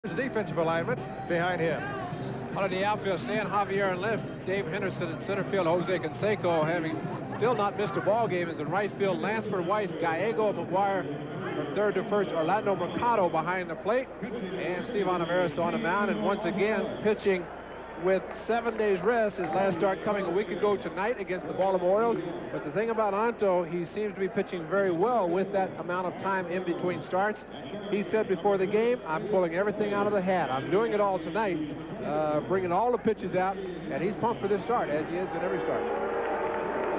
defensive alignment behind him. Out of the outfield, San Javier in left, Dave Henderson in center field, Jose Canseco having still not missed a ball game is in right field, Lansford Weiss, Gallego, McGuire from third to first, Orlando Mercado behind the plate, and Steve Olivares on the mound, and once again pitching with 7 days rest. His last start coming a week ago tonight against the Baltimore Orioles. But the thing about Anto, he seems to be pitching very well with that amount of time in between starts. He said before the game, I'm pulling everything out of the hat. I'm doing it all tonight, bringing all the pitches out, and he's pumped for this start, as he is in every start.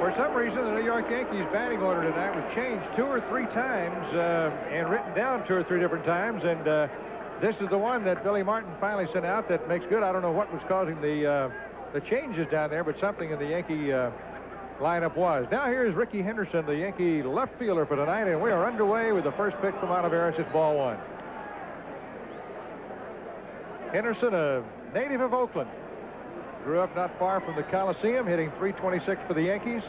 For some reason, the New York Yankees batting order tonight was changed 2 or 3 times and written down 2 or 3 different times, and this is the one that Billy Martin finally sent out that makes good. I don't know what was causing the changes down there, but something in the Yankee lineup was. Now here's Ricky Henderson, the Yankee left fielder for tonight, and we are underway with the first pitch from Olivares. It's ball 1. Henderson, a native of Oakland, grew up not far from the Coliseum, hitting .326 for the Yankees.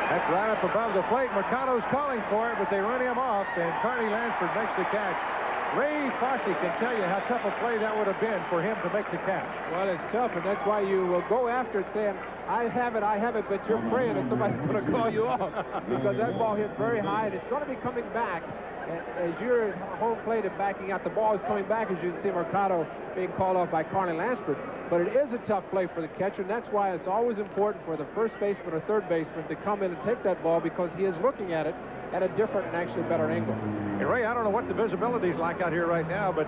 That's right up above the plate. Mercado's calling for it, but they run him off, and Carney Lansford makes the catch. Ray Fosse can tell you how tough a play that would have been for him to make the catch. Well, it's tough, and that's why you will go after it saying, I have it, but you're praying that somebody's going to call you off, because that ball hit very high, and it's going to be coming back. As you're home plate and backing out, the ball is coming back, as you can see Mercado being called off by Carney Lansford. But it is a tough play for the catcher, and that's why it's always important for the first baseman or third baseman to come in and take that ball, because he is looking at it at a different and actually better angle. And Ray, I don't know what the visibility is like out here right now, but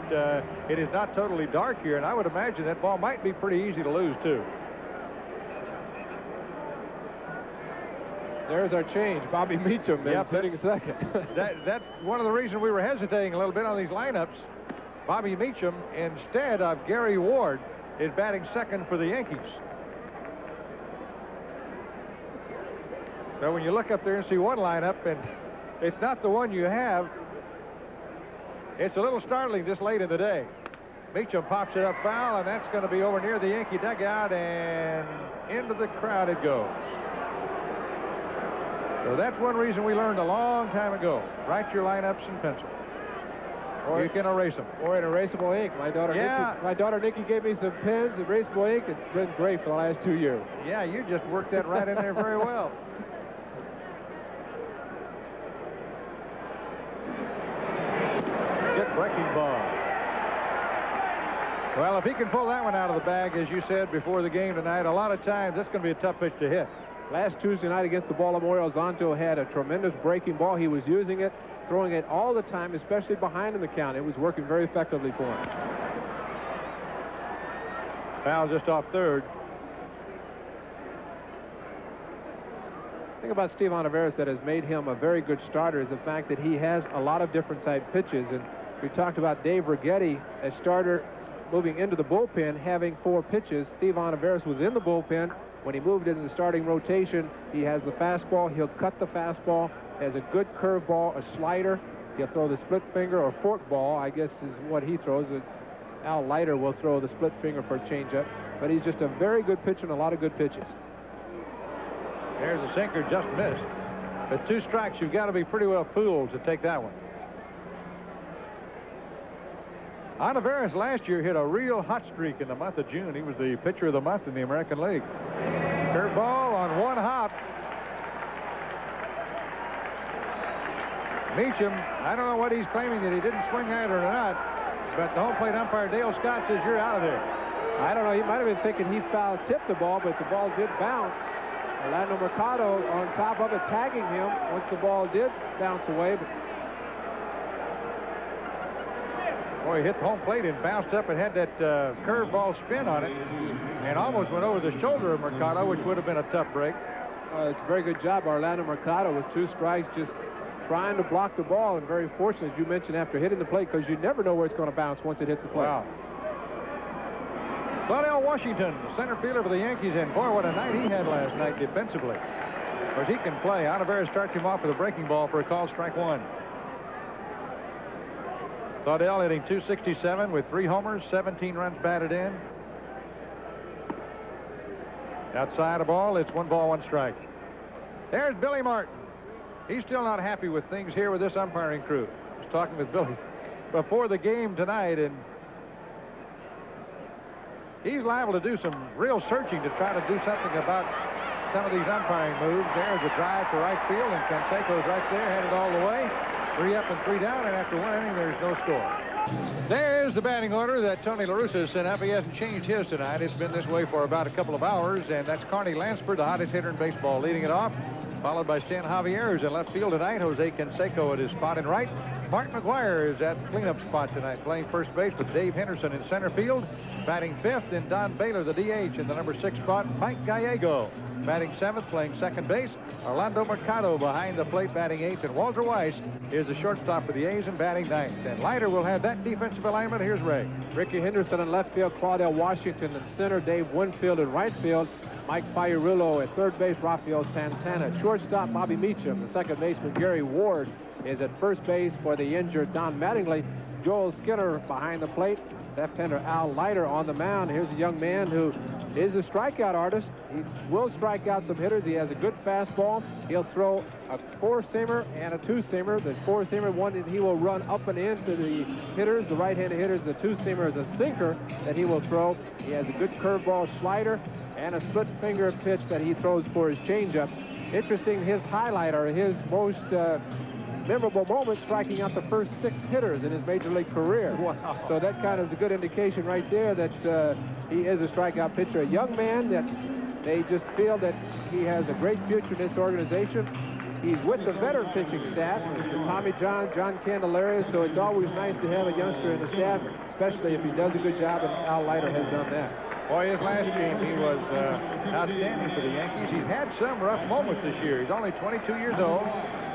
it is not totally dark here, and I would imagine that ball might be pretty easy to lose, too. There's our change. Bobby Meacham is hitting second. That's one of the reasons we were hesitating a little bit on these lineups. Bobby Meacham, instead of Gary Ward, is batting second for the Yankees. So when you look up there and see one lineup, and it's not the one you have, it's a little startling this late in the day. Meacham pops it up foul, and that's going to be over near the Yankee dugout, and into the crowd it goes. So that's one reason we learned a long time ago. Write your lineups in pencil. Or you can erase them. Or in erasable ink. My daughter Nikki gave me some pens, erasable ink. It's been great for the last 2 years. Yeah, you just worked that right in there very well. Good breaking ball. Well, if he can pull that one out of the bag, as you said before the game tonight, a lot of times that's going to be a tough pitch to hit. Last Tuesday night against the Baltimore Orioles, Anto had a tremendous breaking ball. He was using it, throwing it all the time, especially behind in the count. It was working very effectively for him. Foul just off third. The thing about Steve Olivares that has made him a very good starter is the fact that he has a lot of different type pitches. And we talked about Dave Righetti, a starter moving into the bullpen, having 4 pitches. Steve Olivares was in the bullpen. When he moved into the starting rotation, he has the fastball. He'll cut the fastball, has a good curveball, a slider. He'll throw the split finger or fork ball, I guess is what he throws. Al Leiter will throw the split finger for a changeup. But he's just a very good pitcher and a lot of good pitches. There's a sinker, just missed. With 2 strikes, you've got to be pretty well fooled to take that one. Olivares last year hit a real hot streak in the month of June. He was the pitcher of the month in the American League. Curveball on one hop. Meacham, I don't know what he's claiming, that he didn't swing at it or not, but the home plate umpire Dale Scott says you're out of there. I don't know. He might have been thinking he foul tipped the ball, but the ball did bounce. Orlando Mercado on top of it, tagging him once the ball did bounce away. But boy, he hit the home plate and bounced up and had that curveball spin on it, and almost went over the shoulder of Mercado, which would have been a tough break. It's a very good job, Orlando Mercado, with 2 strikes, just trying to block the ball, and very fortunate, as you mentioned, after hitting the plate, because you never know where it's going to bounce once it hits the plate. Wow. Claudell Washington, center fielder for the Yankees, and boy, what a night he had last night defensively. Of course, he can play. Olivares starts him off with a breaking ball for a call, strike 1. Claudell hitting .267 with 3 homers, 17 runs batted in. Outside a ball, it's 1 ball, 1 strike. There's Billy Martin. He's still not happy with things here with this umpiring crew. I was talking with Billy before the game tonight, and he's liable to do some real searching to try to do something about some of these umpiring moves. There's a drive for right field, and Canseco's right there, headed all the way. 3 up and 3 down, and after 1 inning, there's no score. There's the batting order that Tony La Russa sent up. He hasn't changed his tonight. It's been this way for about a couple of hours, and that's Carney Lansford, the hottest hitter in baseball, leading it off, followed by Stan Javier, who's in left field tonight. Jose Canseco at his spot in right. Mark McGuire is at the cleanup spot tonight, playing first base with Dave Henderson in center field. Batting 5th, and Don Baylor, the DH, in the number 6 spot. Mike Gallego batting 7th, playing second base. Orlando Mercado behind the plate, batting 8th, and Walter Weiss is the shortstop for the A's and batting 9th. And Leiter will have that defensive alignment. Here's Ray. Ricky Henderson in left field, Claudel Washington in center, Dave Winfield in right field, Mike Fiorillo at third base, Rafael Santana. Shortstop, Bobby Meacham. The second baseman, Gary Ward, is at first base for the injured Don Mattingly. Joel Skinner behind the plate. Left-hander Al Leiter on the mound. Here's a young man who is a strikeout artist. He will strike out some hitters. He has a good fastball. He'll throw a 4-seamer and a 2-seamer. The 4-seamer, one that he will run up and in to the hitters, the right-handed hitters. The 2-seamer is a sinker that he will throw. He has a good curveball slider and a split-finger pitch that he throws for his changeup. Interesting, his highlight, or his most memorable moment, striking out the first 6 hitters in his major league career. Wow. So that kind of is a good indication right there that he is a strikeout pitcher. A young man that they just feel that he has a great future in this organization. He's with the veteran pitching staff, Tommy John, John Candelaria, so it's always nice to have a youngster in the staff, especially if he does a good job, and Al Leiter has done that. Boy, his last game, he was outstanding for the Yankees. He's had some rough moments this year. He's only 22 years old.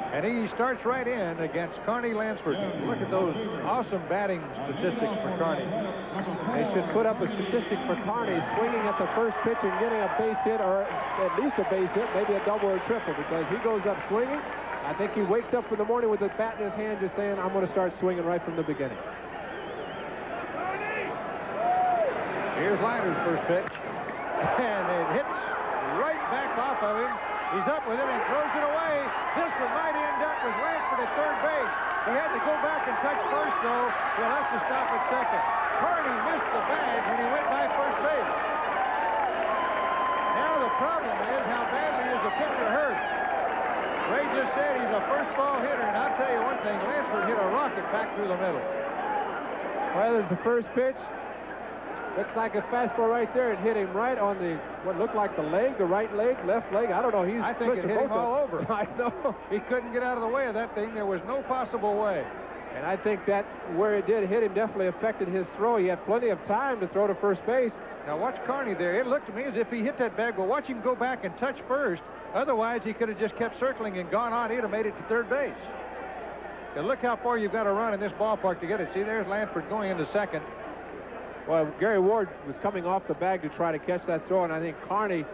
And he starts right in against Carney Lansford. Look at those awesome batting statistics for Carney. They should put up a statistic for Carney swinging at the first pitch and getting a base hit, or at least a base hit, maybe a double or triple, because he goes up swinging. I think he wakes up in the morning with a bat in his hand just saying, I'm going to start swinging right from the beginning. Here's Leiter's first pitch. And it hits right back off of him. He's up with it and throws it away. This one might end up with Lansford at third base. He had to go back and touch first, though. He'll have to stop at second. Carney missed the bag when he went by first base. Now the problem is, how badly is the pitcher hurt? Ray just said he's a first ball hitter, and I'll tell you one thing, Lansford hit a rocket back through the middle. Well, there's the first pitch. Looks like a fastball right there. It hit him right on the, what looked like the leg, the right leg, left leg. I don't know. I think it hit him all over. I know. He couldn't get out of the way of that thing. There was no possible way. And I think that where it did hit him definitely affected his throw. He had plenty of time to throw to first base. Now watch Carney there. It looked to me as if he hit that bag, but watch him go back and touch first. Otherwise, he could have just kept circling and gone on. He'd have made it to third base. And look how far you've got to run in this ballpark to get it. See, there's Lansford going into second. Well, Gary Ward was coming off the bag to try to catch that throw, and I think Carney,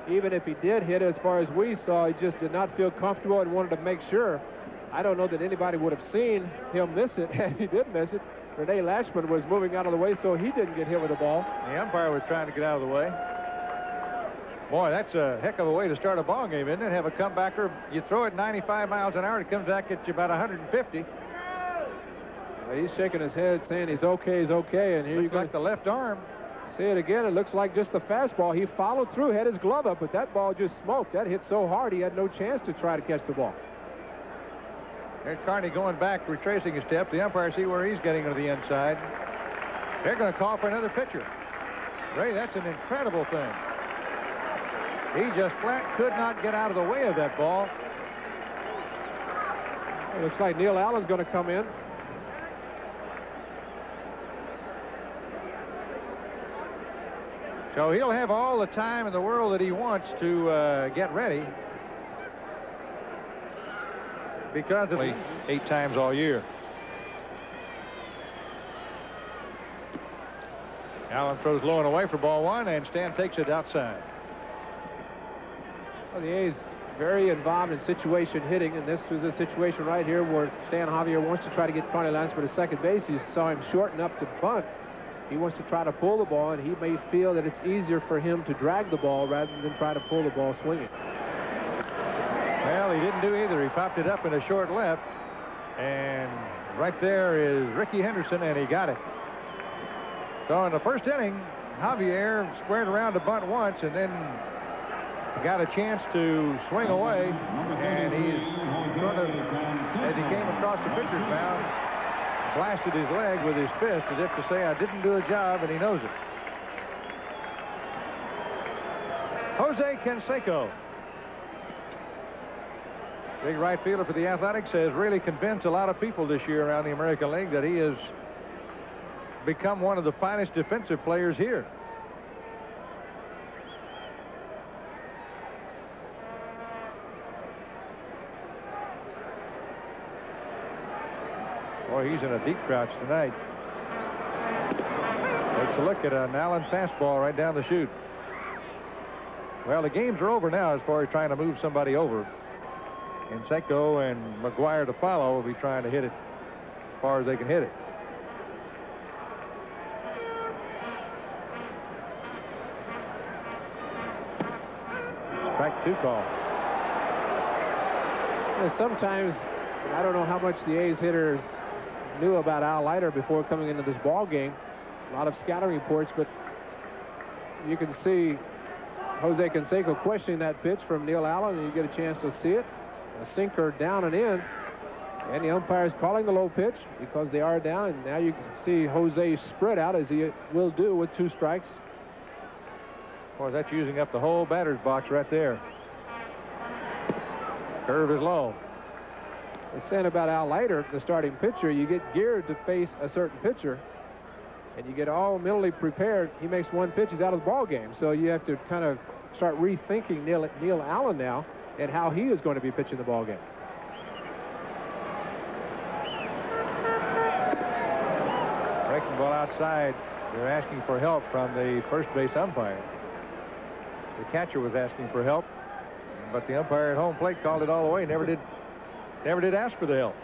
even if he did hit it, as far as we saw, he just did not feel comfortable and wanted to make sure. I don't know that anybody would have seen him miss it, and he did miss it. Rene Lashman was moving out of the way, so he didn't get hit with the ball. The umpire was trying to get out of the way. Boy, that's a heck of a way to start a ball game, isn't it? Have a comebacker. You throw it 95 miles an hour, it comes back at you about 150. He's shaking his head, saying he's okay, and here you go. Like the left arm. See it again. It looks like just the fastball. He followed through, had his glove up, but that ball just smoked. That hit so hard, he had no chance to try to catch the ball. There's Carney going back, retracing his step. The umpire see where he's getting to the inside. They're going to call for another pitcher. Ray, that's an incredible thing. He just flat could not get out of the way of that ball. It looks like Neil Allen's going to come in. So he'll have all the time in the world that he wants to get ready, because of 8 times all year. Allen throws low and away for ball 1, and Stan takes it outside. Well, the A's very involved in situation hitting, and this was a situation right here where Stan Javier wants to try to get Carney Lansford to second base. You saw him shorten up to bunt. He wants to try to pull the ball, and he may feel that it's easier for him to drag the ball rather than try to pull the ball swinging. Well, he didn't do either. He popped it up in a short left. And right there is Rickey Henderson, and he got it. So in the first inning, Javier squared around to bunt once and then got a chance to swing away. And he's sort of, as he came across the pitcher's mound, blasted his leg with his fist as if to say, I didn't do a job, and he knows it. Jose Canseco, big right fielder for the Athletics, has really convinced a lot of people this year around the American League that he has become one of the finest defensive players here. Boy, he's in a deep crouch tonight. Takes a look at an Allen fastball right down the chute. Well, the games are over now as far as trying to move somebody over. Canseco and McGuire to follow will be trying to hit it as far as they can hit it. Strike 2 call. Sometimes, I don't know how much the A's hitters knew about Al Leiter before coming into this ball game. A lot of scouting reports, but you can see Jose Canseco questioning that pitch from Neil Allen, and you get a chance to see it. A sinker down and in, and the umpire is calling the low pitch because they are down, and now you can see Jose spread out as he will do with 2 strikes. Boy, that's using up the whole batter's box right there. Curve is low. They're saying about Al Leiter, the starting pitcher, you get geared to face a certain pitcher, and you get all mentally prepared. He makes 1 pitch, he's out of the ball game. So you have to kind of start rethinking Neil Allen now and how he is going to be pitching the ball game. Breaking ball outside. They're asking for help from the first base umpire. The catcher was asking for help, but the umpire at home plate called it all the way. Never did ask for the help.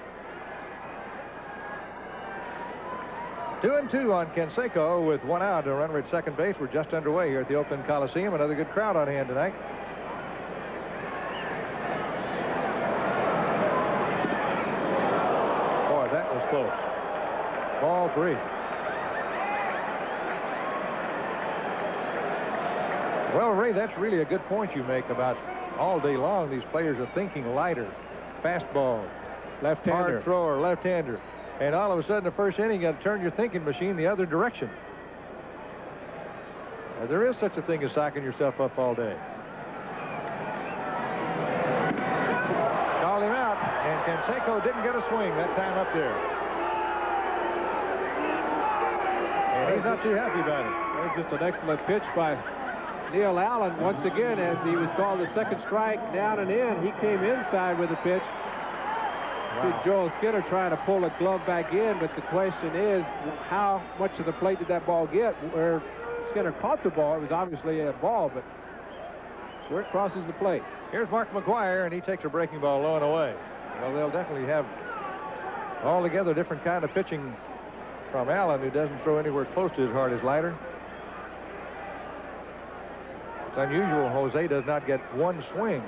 2-2 on Canseco with 1 out. A runner at second base. We're just underway here at the Oakland Coliseum. Another good crowd on hand tonight. Boy, that was close. Ball 3. Well, Ray, that's really a good point you make about all day long these players are thinking lighter. Fastball, Left-hander. hard thrower, left-hander. And all of a sudden, the first inning, you got to turn your thinking machine the other direction. There is such a thing as socking yourself up all day. Called him out, and Canseco didn't get a swing that time up there. And he's not too happy about it. There's just an excellent pitch by Neil Allen once again, as he was called the second strike, down and in. He came inside with the pitch. Wow. See Joel Skinner trying to pull the glove back in, but the question is, how much of the plate did that ball get? Where Skinner caught the ball, it was obviously a ball, but it's where it crosses the plate. Here's Mark McGuire, and he takes a breaking ball low and away. Well, they'll definitely have altogether different kind of pitching from Allen, who doesn't throw anywhere close to as hard as Leiter. It's unusual Jose does not get 1 swing.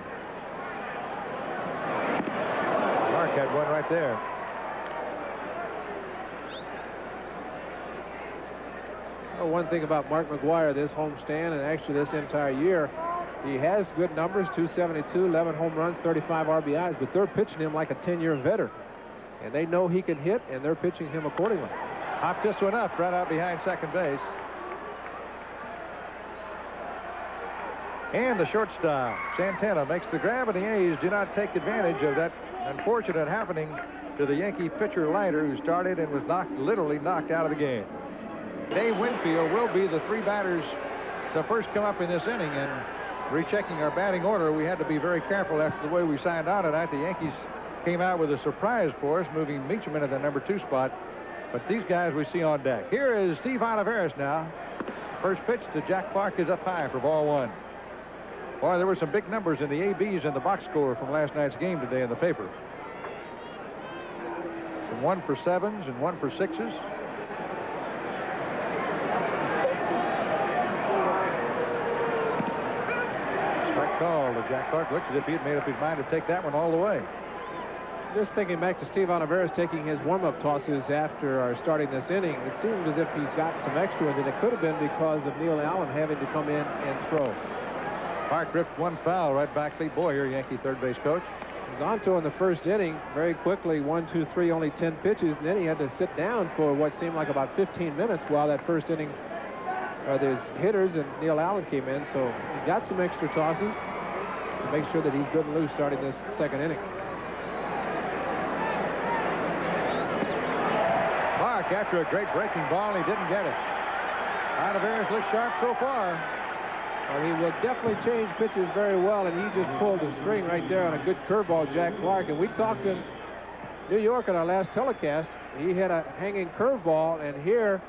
Mark had one right there. Well, one thing about Mark McGuire this homestand, and actually this entire year, he has good numbers, 272, 11 home runs, 35 RBIs, but they're pitching him like a 10-year veteran. And they know he can hit, and they're pitching him accordingly. Hopped just one up, right out behind second base. And the shortstop, Santana, makes the grab, and the A's do not take advantage of that unfortunate happening to the Yankee pitcher Leiter, who started and was literally knocked out of the game. Dave Winfield will be the 3 batters to first come up in this inning, and rechecking our batting order, we had to be very careful after the way we signed on tonight. The Yankees came out with a surprise for us, moving Meacham into the number 2 spot. But these guys we see on deck. Here is Steve Olivares now. First pitch to Jack Clark is up high for ball 1. Boy, there were some big numbers in the ABs in the box score from last night's game today in the paper. Some 1 for 7s and 1 for 6s. Strike called. Jack Clark looks as if he had made up his mind to take that one all the way. Just thinking back to Steve Oliveris taking his warm-up tosses after our starting this inning, it seemed as if he's got some extra ones, and it could have been because of Neil Allen having to come in and throw. Clark ripped one foul right back. Lee Boyer, Yankee third base coach. He was on to in the first inning very quickly, 1, 2, 3, only 10 pitches, and then he had to sit down for what seemed like about 15 minutes while that first inning, there's hitters and Neil Allen came in, so he got some extra tosses to make sure that he's good and loose starting this second inning. Clark, after a great breaking ball, he didn't get it. Oliveris looks sharp so far. Well, he will definitely change pitches very well, and he just pulled the string right there on a good curveball, Jack Clark. And we talked in New York on our last telecast. He had a hanging curveball, and here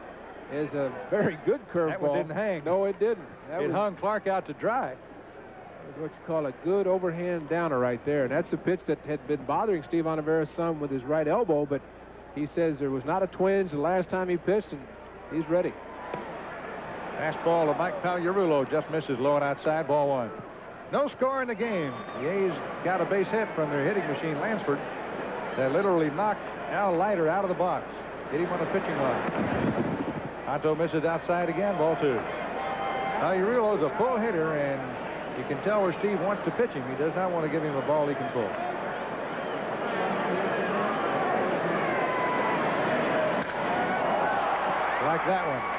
is a very good curveball. That one didn't hang. No, it didn't. It hung Clark out to dry. That was what you call a good overhand downer right there. And that's a pitch that had been bothering Steve Oliveris some with his right elbow, but he says there was not a twinge the last time he pitched, and he's ready. Fastball to Mike Pagliarulo just misses low and outside, ball one. No score in the game. The A's got a base hit from their hitting machine, Lansford, that literally knocked Al Leiter out of the box. Hit him on the pitching line. Otto misses outside again, ball two. Pagliarulo's a full hitter, and you can tell where Steve wants to pitch him. He does not want to give him a ball he can pull. Like that one.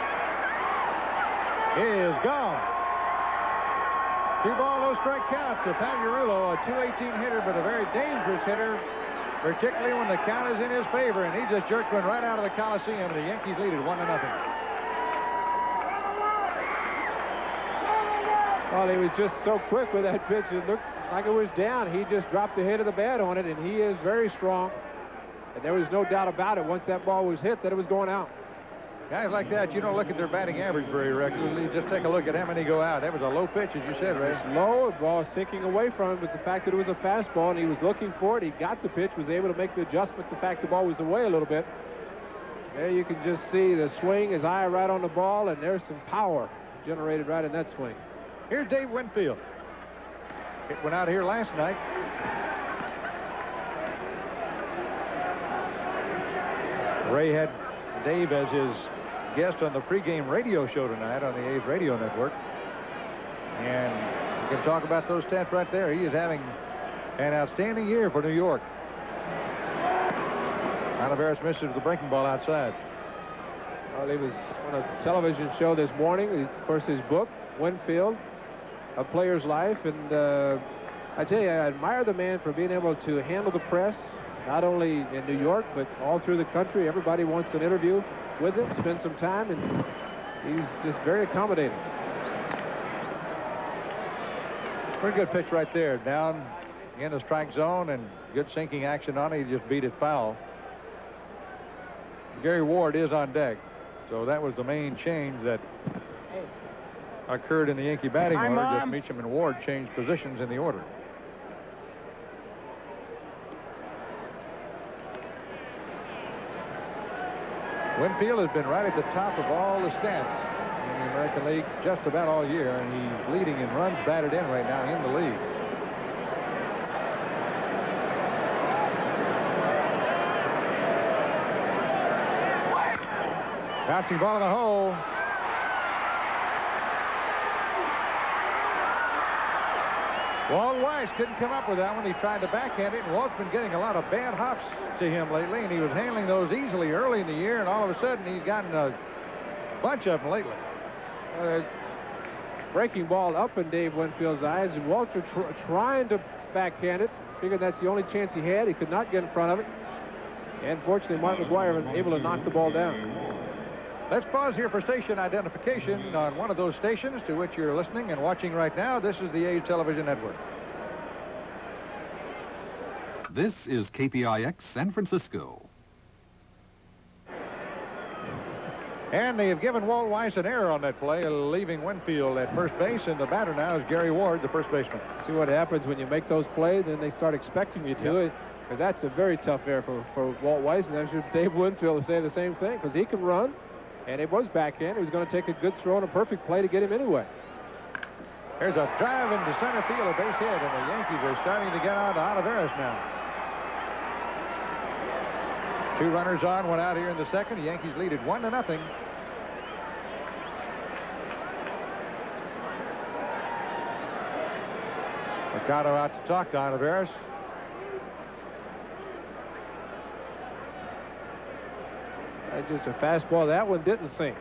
Is gone. 2 ball, no strike count to Pagliarulo, a .218 hitter, but a very dangerous hitter, particularly when the count is in his favor, and he just jerked one right out of the Coliseum, and the Yankees lead it 1-0. Well, he was just so quick with that pitch. It looked like it was down. He just dropped the head of the bat on it, and he is very strong. And there was no doubt about it once that ball was hit that it was going out. Guys like that, you don't look at their batting average very regularly. Just take a look at how many go out. That was a low pitch, as you said, Ray. It's low, the ball sinking away from him, but the fact that it was a fastball and he was looking for it, he got the pitch, was able to make the adjustment. The fact the ball was away a little bit. There you can just see the swing, his eye right on the ball, and there's some power generated right in that swing. Here's Dave Winfield. It went out here last night. Ray had Dave as his guest on the pregame radio show tonight on the A's radio network. And you can talk about those stats right there. He is having an outstanding year for New York. Oliveris misses the breaking ball outside. Well, he was on a television show this morning. Of course, his book, Winfield, A Player's Life. And I tell you, I admire the man for being able to handle the press, not only in New York, but all through the country. Everybody wants an interview with him, spend some time, and he's just very accommodating. Pretty good pitch right there. Down in the strike zone, and good sinking action on it. He just beat it foul. Gary Ward is on deck. So that was the main change that occurred in the Yankee batting order. Just Meacham and Ward changed positions in the order. Winfield has been right at the top of all the stats in the American League just about all year, and he's leading in runs batted in right now in the league. Bouncing ball in the hole. Walt Weiss couldn't come up with that one. He tried to backhand it, and Walt's been getting a lot of bad hops to him lately, and he was handling those easily early in the year, and all of a sudden he's gotten a bunch of them lately. Breaking ball up in Dave Winfield's eyes, and Walter trying to backhand it. Figured that's the only chance he had. He could not get in front of it. And fortunately, Mark McGwire was able to knock the ball down. Let's pause here for station identification on one of those stations to which you're listening and watching right now. This is the A's Television Network. This is KPIX San Francisco. And they have given Walt Weiss an error on that play, leaving Winfield at first base, and the batter now is Gary Ward, the first baseman. See what happens when you make those plays, then they start expecting you to. Yep. Because that's a very tough error for Walt Weiss, and I'm sure Dave Winfield will say the same thing, because he can run. And it was backhand. He was going to take a good throw and a perfect play to get him anyway. Here's a drive into center field, a base hit, and the Yankees are starting to get on to Olivares now. 2 runners on, 1 out here in the second. The Yankees lead it 1-0. Mercado out to talk to Olivares. That's just a fastball. That one didn't sink.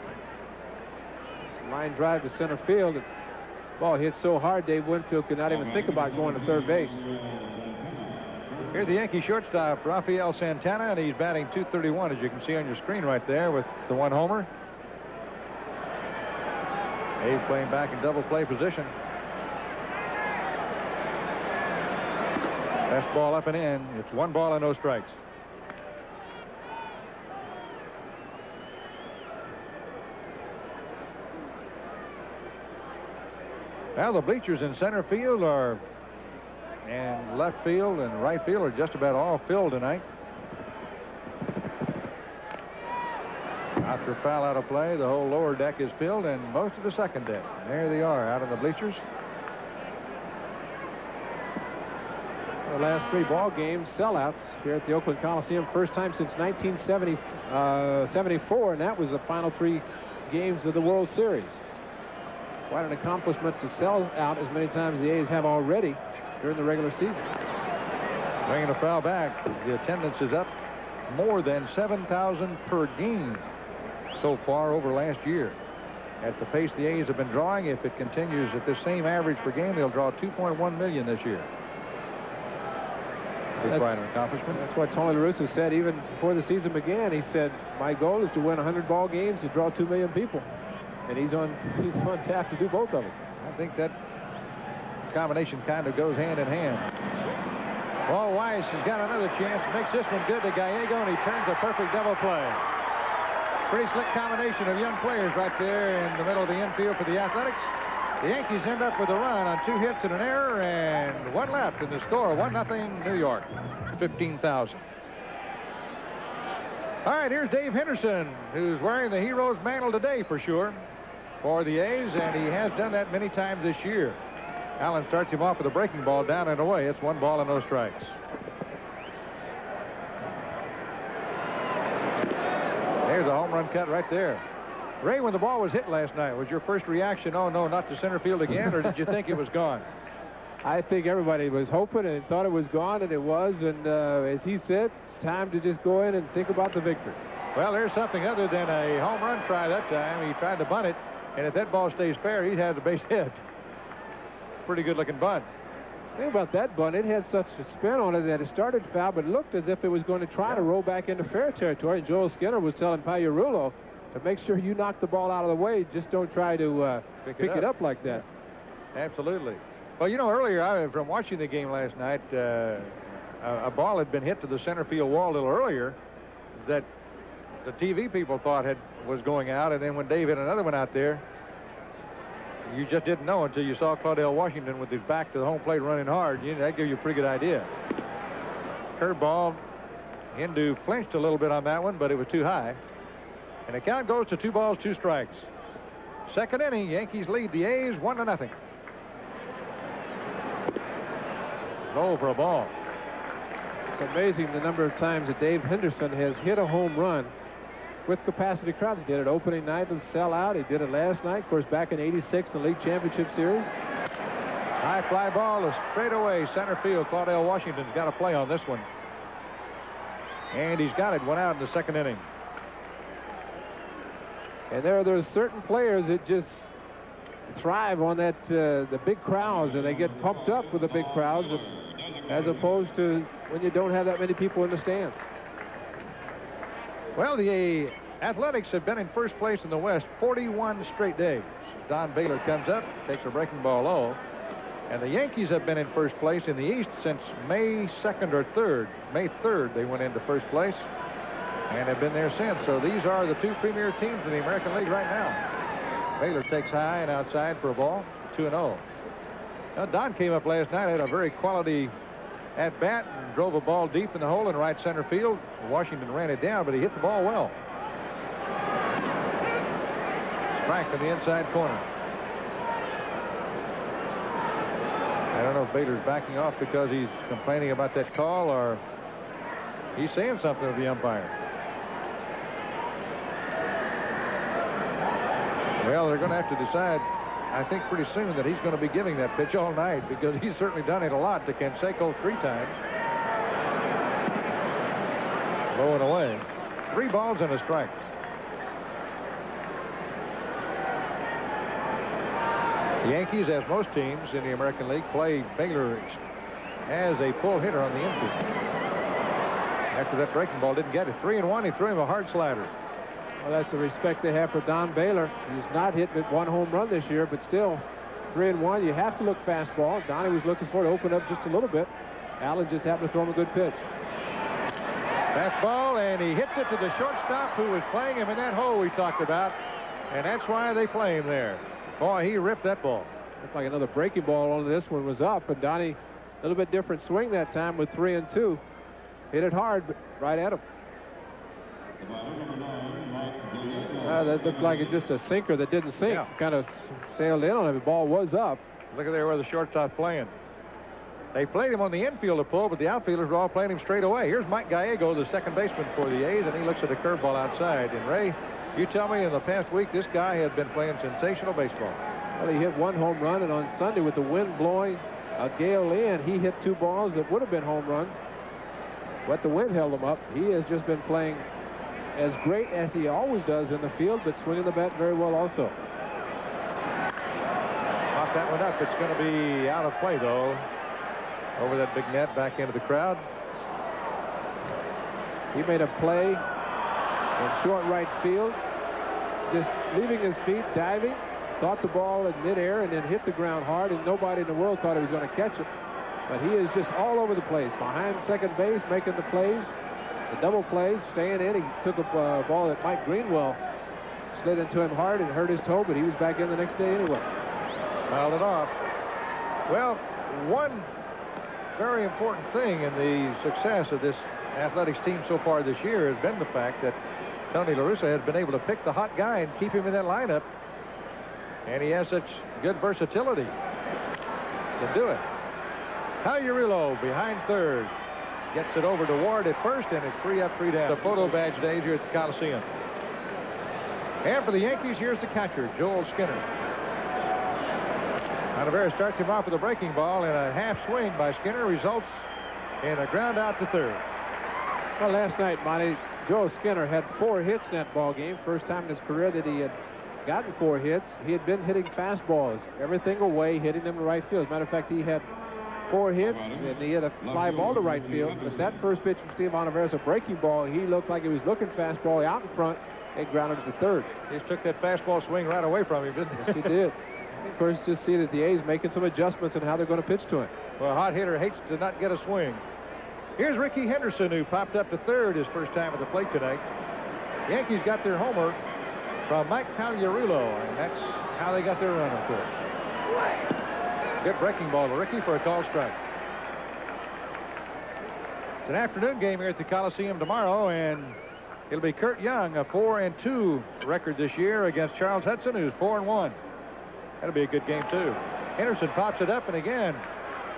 Line drive to center field. The ball hit so hard, Dave Winfield could not even think about going to third base. Here's the Yankee shortstop, Rafael Santana, and he's batting .231, as you can see on your screen right there with the 1 homer. Abe playing back in double play position. Fastball up and in. It's 1 ball and no strikes. Well, the bleachers in center field and left field and right field are just about all filled tonight. After a foul out of play, the whole lower deck is filled and most of the second deck. And there they are out in the bleachers. The last 3 ball games, sellouts here at the Oakland Coliseum. First time since 1974, and that was the final 3 games of the World Series. Quite an accomplishment to sell out as many times as the A's have already during the regular season. Bringing a foul back. The attendance is up more than 7,000 per game so far over last year. At the pace the A's have been drawing, if it continues at the same average per game, they'll draw 2.1 million this year. Quite an accomplishment. That's what Tony La Russa said even before the season began. He said, my goal is to win 100 ball games to draw 2 million people. And he's on tap to do both of them. I think that combination kind of goes hand in hand. Paul Weiss has got another chance. Makes this one good to Gallego, and he turns a perfect double play. Pretty slick combination of young players right there in the middle of the infield for the Athletics. The Yankees end up with a run on 2 hits and an error, and 1 left in the score. 1-0 New York. 15,000. All right, here's Dave Henderson, who's wearing the hero's mantle today for sure for the A's, and he has done that many times this year. Allen starts him off with a breaking ball down and away. It's 1 ball and no strikes. There's a home run cut right there. Ray, when the ball was hit last night, was your first reaction, oh no, not to center field again, or did you think it was gone? I think everybody was hoping and thought it was gone, and it was. And as he said, it's time to just go in and think about the victory. Well, there's something other than a home run try that time. He tried to bunt it, and if that ball stays fair, he'd have the base hit. Pretty good-looking bunt. The thing about that bunt, it had such a spin on it that it started foul, but it looked as if it was going to try to roll back into fair territory. And Joel Skinner was telling Pagliarulo to make sure you knock the ball out of the way. Just don't try to pick it up like that. Absolutely. Well, you know, earlier, from watching the game last night, a ball had been hit to the center field wall a little earlier that the TV people thought was going out, and then when Dave hit another one out there, you just didn't know until you saw Claudell Washington with his back to the home plate running hard. That gave you a pretty good idea. Curveball. Hindu flinched a little bit on that one, but it was too high. And the count goes to 2 balls, 2 strikes. Second inning, Yankees lead the A's 1-0. Goal for a ball. It's amazing the number of times that Dave Henderson has hit a home run with capacity crowds. He did it opening night and sellout. He did it last night, of course, back in '86 in the League Championship Series. High fly ball is straight away center field. Claudell Washington's got to play on this one. And he's got it. 1 out in the second inning. And there's certain players that just thrive on that the big crowds, and they get pumped up with the big crowds as opposed to when you don't have that many people in the stands. Well, the Athletics have been in first place in the West 41 straight days. Don Baylor comes up, takes a breaking ball low, and the Yankees have been in first place in the East since May 2nd or 3rd. May 3rd they went into first place and have been there since. So these are the 2 premier teams in the American League right now. Baylor takes high and outside for a ball, 2-0. Now, Don came up last night, had a very quality at-bat and drove a ball deep in the hole in right center field. Washington ran it down, but he hit the ball well. Strike in the inside corner. don't know if Baylor's backing off because he's complaining about that call or he's saying something to the umpire. Well, they're going to have to decide, I think, pretty soon that he's going to be giving that pitch all night because he's certainly done it a lot to Canseco 3 times. Low and away. 3 balls and a strike. The Yankees, as most teams in the American League, play Baylor as a pull hitter on the infield. After that breaking ball didn't get it. 3-1, he threw him a hard slider. Well, that's the respect they have for Don Baylor. He's not hit but 1 home run this year, but still 3-1. You have to look fastball. Donnie was looking for it to open up just a little bit. Allen just happened to throw him a good pitch. Fastball, and he hits it to the shortstop who was playing him in that hole we talked about, and that's why they play him there. Boy, he ripped that ball. Looked like another breaking ball, only this one was up, and Donnie, a little bit different swing that time with 3-2. Hit it hard, but right at him. That looked like it's just a sinker that didn't sink. Yeah. Kind of sailed in on it. The ball was up. Look at there where the shortstop's playing. They played him on the infield to pull, but the outfielders were all playing him straight away. Here's Mike Gallego, the second baseman for the A's, and he looks at a curveball outside. And Ray, you tell me in the past week this guy had been playing sensational baseball. Well, he hit 1 home run, and on Sunday with the wind blowing a gale in, he hit 2 balls that would have been home runs, but the wind held him up. He has just been playing as great as he always does in the field, but swinging the bat very well also. Pop that one up. It's going to be out of play, though. Over that big net, back into the crowd. He made a play in short right field, just leaving his feet, diving, caught the ball in midair, and then hit the ground hard, and nobody in the world thought he was going to catch it. But he is just all over the place, behind second base, making the plays, the double plays, staying in. He took a ball that Mike Greenwell slid into him hard and hurt his toe, but he was back in the next day anyway. Fouled it off. Well, one very important thing in the success of this athletics team so far this year has been the fact that Tony La Russa has been able to pick the hot guy and keep him in that lineup. And he has such good versatility to do it. Cagliarillo behind third. Gets it over to Ward at first, and it's 3 up, 3 down. The photo badge days here at the Coliseum. And for the Yankees, here's the catcher, Joel Skinner. Oliveira starts him off with a breaking ball, and a half swing by Skinner results in a ground out to third. Well, last night, Monty, Joel Skinner had 4 hits in that ball game. First time in his career that he had gotten 4 hits. He had been hitting fastballs everything away, hitting them to right field. As a matter of fact, he had 4 hits, and he had a fly ball to right field. But that first pitch from Steve Oliveira, a breaking ball, he looked like he was looking fastball out in front and grounded to third. He just took that fastball swing right away from him, didn't he? Yes, he did. Of course, just see that the A's making some adjustments in how they're going to pitch to him. Well, a hot hitter hates to not get a swing. Here's Ricky Henderson, who popped up to third his first time at the plate tonight. The Yankees got their homer from Mike Cagliarillo, and that's how they got their run, of course. Good breaking ball to Ricky for a call strike. It's an afternoon game here at the Coliseum tomorrow, and it'll be Kurt Young, a 4-2 record this year against Charles Hudson, who's 4-1. That'll be a good game, too. Henderson pops it up, and again,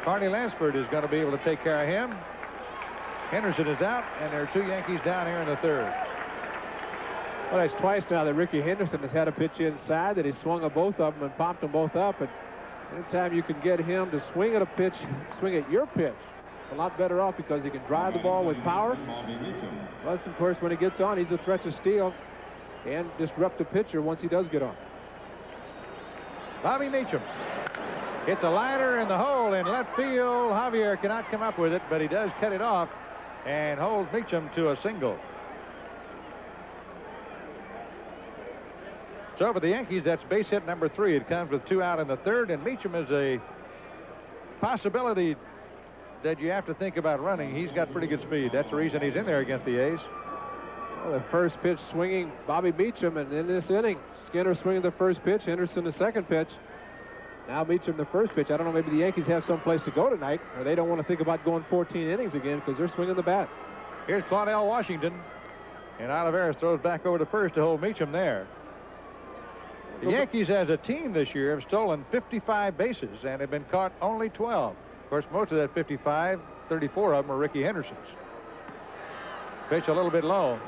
Carney Lansford is going to be able to take care of him. Henderson is out, and there are 2 Yankees down here in the third. Well, that's twice now that Ricky Henderson has had a pitch inside that he swung at both of them and popped them both up. And anytime you can get him to swing at a pitch, swing at your pitch, it's a lot better off because he can drive the ball with power. Plus, of course, when he gets on, he's a threat to steal and disrupt the pitcher once he does get on. Bobby Meacham hits a liner in the hole in left field. Javier cannot come up with it, but he does cut it off and holds Meacham to a single. So for the Yankees, that's base hit number 3. It comes with 2 out in the third, and Meacham is a possibility that you have to think about running. He's got pretty good speed. That's the reason he's in there against the A's. Well, the first pitch swinging Bobby Meacham, and in this inning, Skinner swinging the first pitch, Henderson the second pitch. Now Meacham the first pitch. I don't know, maybe the Yankees have some place to go tonight, or they don't want to think about going 14 innings again because they're swinging the bat. Here's Claudell Washington, and Oliveira throws back over to first to hold Meacham there. The Yankees as a team this year have stolen 55 bases and have been caught only 12. Of course, most of that 55, 34 of them are Rickey Henderson's. Pitch a little bit low.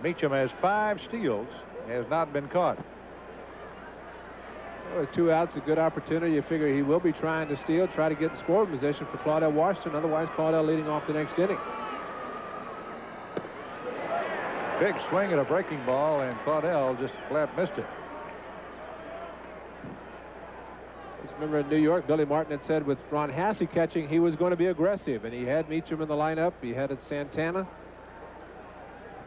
Meacham has 5 steals, has not been caught. Well, with 2 outs, a good opportunity. You figure he will be trying to steal, try to get in scoring position for Claudell Washington. Otherwise, Claudell leading off the next inning. Big swing at a breaking ball, and Claudell just flat missed it. Just remember in New York, Billy Martin had said with Ron Hassey catching, he was going to be aggressive, and he had Meacham in the lineup. He had Santana.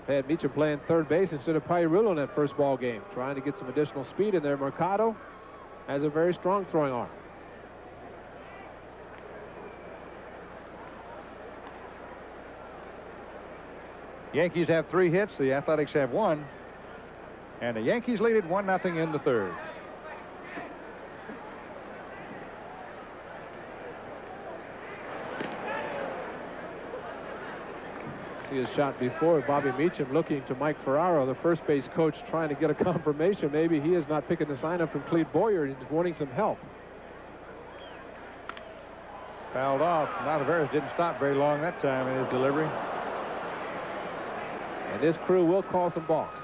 They had Meacham playing third base instead of Pirulo in that first ball game, trying to get some additional speed in there. Mercado has a very strong throwing arm. Yankees have 3 hits. The Athletics have 1. And the Yankees lead it 1-0 in the third. See his shot before. Bobby Meacham looking to Mike Ferraro, the first base coach, trying to get a confirmation. Maybe he is not picking the sign up from Clete Boyer. He's wanting some help. Fouled off. Nataveras didn't stop very long that time in his delivery. And this crew will call some balks.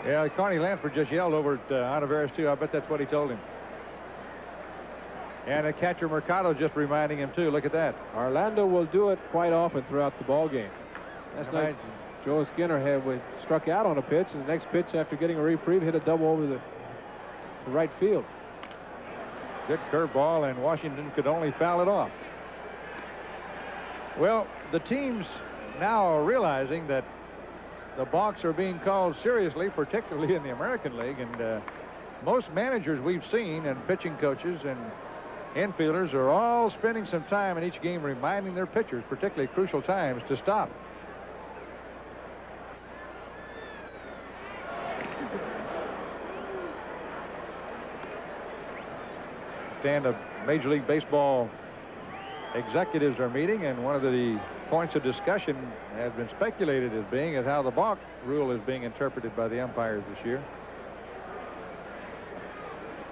Yeah, Carney Lansford just yelled over at Nataveras, too. I bet that's what he told him. And the catcher Mercado just reminding him, too. Look at that. Orlando will do it quite often throughout the ball game. Last night, Joe Skinner struck out on a pitch, and the next pitch, after getting a reprieve, hit a double over to right field. Good curveball, and Washington could only foul it off. Well, the teams now are realizing that the balks are being called seriously, particularly in the American League, and most managers we've seen and pitching coaches and infielders are all spending some time in each game reminding their pitchers, particularly crucial times, to stop. Stand of Major League Baseball executives are meeting, and one of the points of discussion has been speculated as being is how the balk rule is being interpreted by the umpires this year.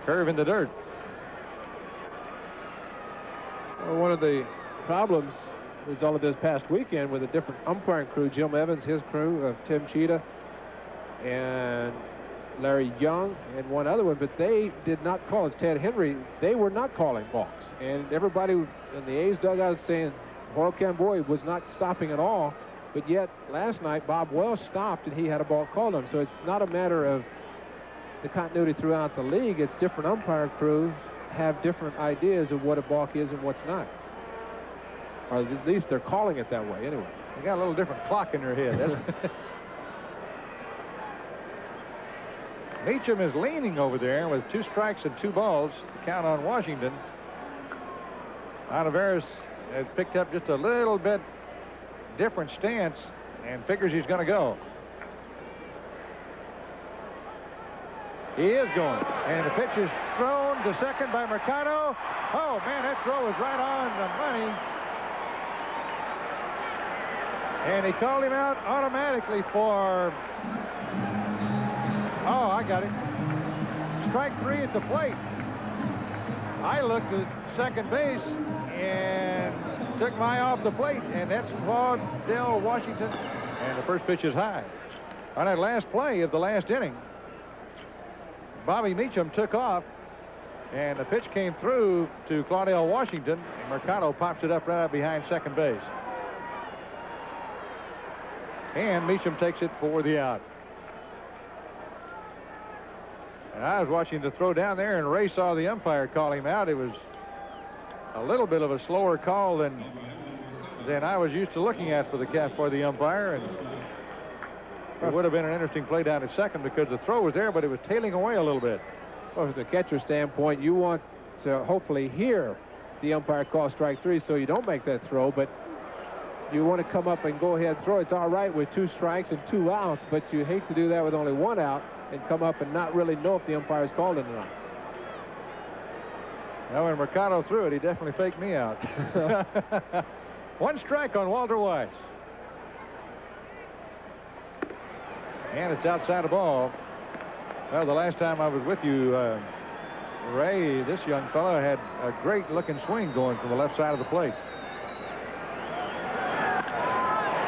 Curve in the dirt. Well, one of the problems resulted this past weekend with a different umpiring crew, Jim Evans, his crew of Tim Cheetah and Larry Young and one other one, but they did not call it. Ted Henry, they were not calling balks. And everybody in the A's dugout was saying Hoyle Camboy was not stopping at all, but yet last night Bob Welsh stopped and he had a ball called on him. So it's not a matter of the continuity throughout the league. It's different umpire crews have different ideas of what a balk is and what's not. Or at least they're calling it that way anyway. They got a little different clock in their head. That's Meacham is leaning over there with 2 strikes and 2 balls to count on Washington. Nataveras has picked up just a little bit different stance and figures he's going to go. He is going. And the pitch is thrown to second by Mercado. Oh, man, that throw is right on the money. And he called him out automatically for... Oh, I got it. Strike 3 at the plate. I looked at second base and took my eye off the plate, and that's Claudell Washington. And the first pitch is high. On that last play of the last inning, Bobby Meacham took off, and the pitch came through to Claudell Washington, and Mercado pops it up right out behind second base. And Meacham takes it for the out. And I was watching the throw down there, and Ray saw the umpire call him out. It was a little bit of a slower call than I was used to looking at for the umpire, and it would have been an interesting play down at second because the throw was there, but it was tailing away a little bit. Well, from the catcher standpoint, you want to hopefully hear the umpire call strike 3 so you don't make that throw, but you want to come up and go ahead and throw. It's all right with 2 strikes and 2 outs, but you hate to do that with only 1 out and come up and not really know if the umpire's called it or not. Well, when Mercado threw it, he definitely faked me out. 1 strike on Walter Weiss. And it's outside the ball. Well, the last time I was with you, Ray, this young fellow had a great looking swing going from the left side of the plate.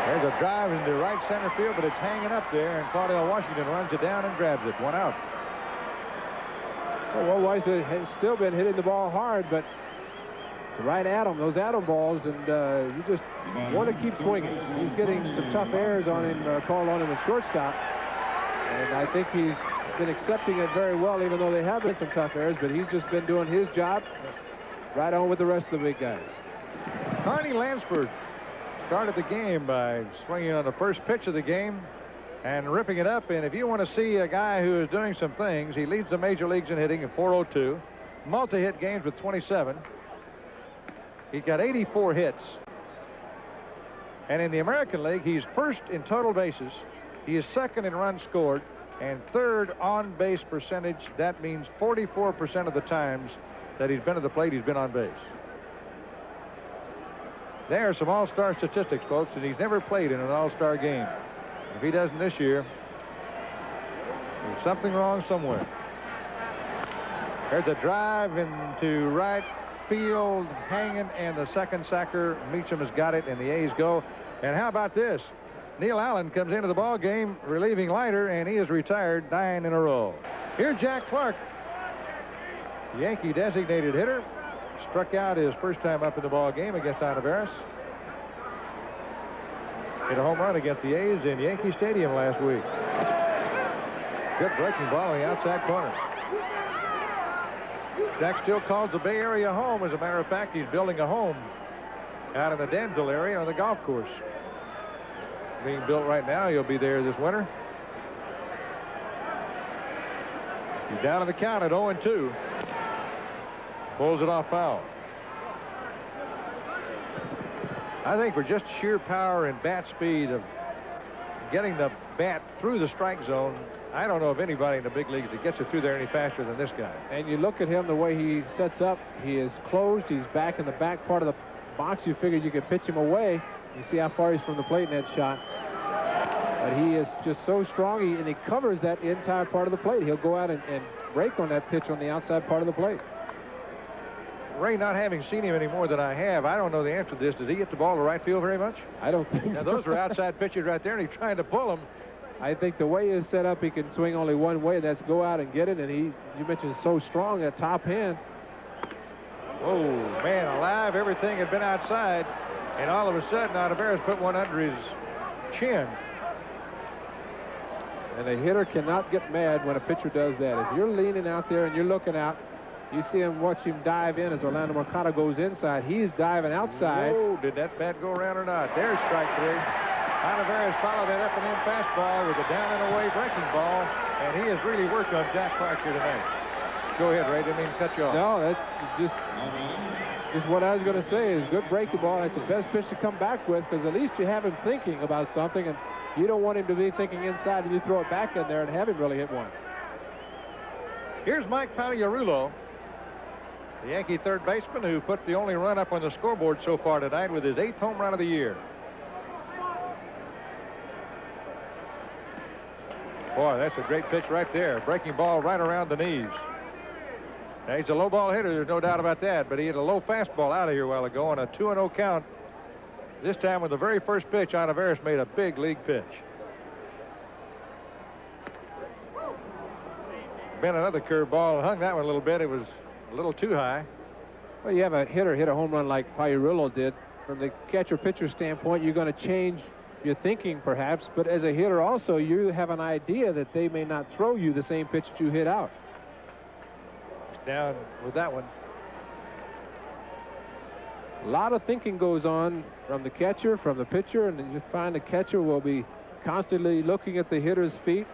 There's a drive into right center field, but it's hanging up there, and Claudell Washington runs it down and grabs it. 1 out. Well, Weiss has still been hitting the ball hard, but it's right at him, those Adam balls, and you just want to keep swinging. He's getting some tough errors on him, called on him at shortstop, and I think he's been accepting it very well, even though they have been some tough errors, but he's just been doing his job right on with the rest of the big guys. Carney Lansford started the game by swinging on the first pitch of the game and ripping it up. And if you want to see a guy who is doing some things, he leads the major leagues in hitting at .402, multi-hit games with 27. He got 84 hits. And in the American League, he's first in total bases. He is second in runs scored and third on base percentage. That means 44% of the times that he's been at the plate, he's been on base. There are some all-star statistics, folks, and he's never played in an all-star game. If he doesn't this year, there's something wrong somewhere. There's a drive into right field, hanging, and the second sacker. Meacham has got it, and the A's go. And how about this? Neil Allen comes into the ball game relieving Leiter, and he is retired 9 in a row. Here's Jack Clark, Yankee designated hitter. Struck out his first time up in the ball game against Olivares. Hit a home run against the A's in Yankee Stadium last week. Good breaking ball on the outside corner. Jack still calls the Bay Area home. As a matter of fact, he's building a home out in the Danville area on the golf course. Being built right now. He'll be there this winter. He's down in the count at 0-2. Pulls it off foul. I think for just sheer power and bat speed of getting the bat through the strike zone, I don't know of anybody in the big leagues that gets it through there any faster than this guy. And you look at him, the way he sets up, he is closed. He's back in the back part of the box. You figured you could pitch him away. You see how far he's from the plate in that shot. But he is just so strong, and he covers that entire part of the plate. He'll go out and break on that pitch on the outside part of the plate. Ray, not having seen him any more than I have, I don't know the answer to this. Does he hit the ball to right field very much? I don't think now, so. those are outside pitches right there, and he's trying to pull them. I think the way he's set up, he can swing only one way, and that's go out and get it. And you mentioned so strong, that top hand. Whoa, man alive, everything had been outside, and all of a sudden, Olivares put one under his chin. And a hitter cannot get mad when a pitcher does that. If you're leaning out there and you're looking out, you see him, watch him dive in as Orlando Mercado goes inside. He's diving outside. Whoa, did that bat go around or not? There's strike 3. Olivares followed that up and in fastball with a down and away breaking ball, and he has really worked on Jack Clark here tonight. Go ahead, Ray. Didn't mean to cut you off. No, that's just what I was going to say is good breaking ball. That's the best pitch to come back with, because at least you have him thinking about something, and you don't want him to be thinking inside and you throw it back in there and have him really hit one. Here's Mike Pagliarulo, the Yankee third baseman who put the only run up on the scoreboard so far tonight with his 8th home run of the year. Boy, that's a great pitch right there. Breaking ball right around the knees. Now, he's a low ball hitter, there's no doubt about that, but he had a low fastball out of here a while ago on a 2-0 count. This time with the very first pitch, Olivares made a big league pitch. Been another curveball, hung that one a little bit. It was a little too high. Well, you have a hitter hit a home run like Pagliarulo did. From the catcher-pitcher standpoint, you're going to change your thinking perhaps, but as a hitter also, you have an idea that they may not throw you the same pitch that you hit out. Down with that one. A lot of thinking goes on from the catcher, from the pitcher, and you find the catcher will be constantly looking at the hitter's feet,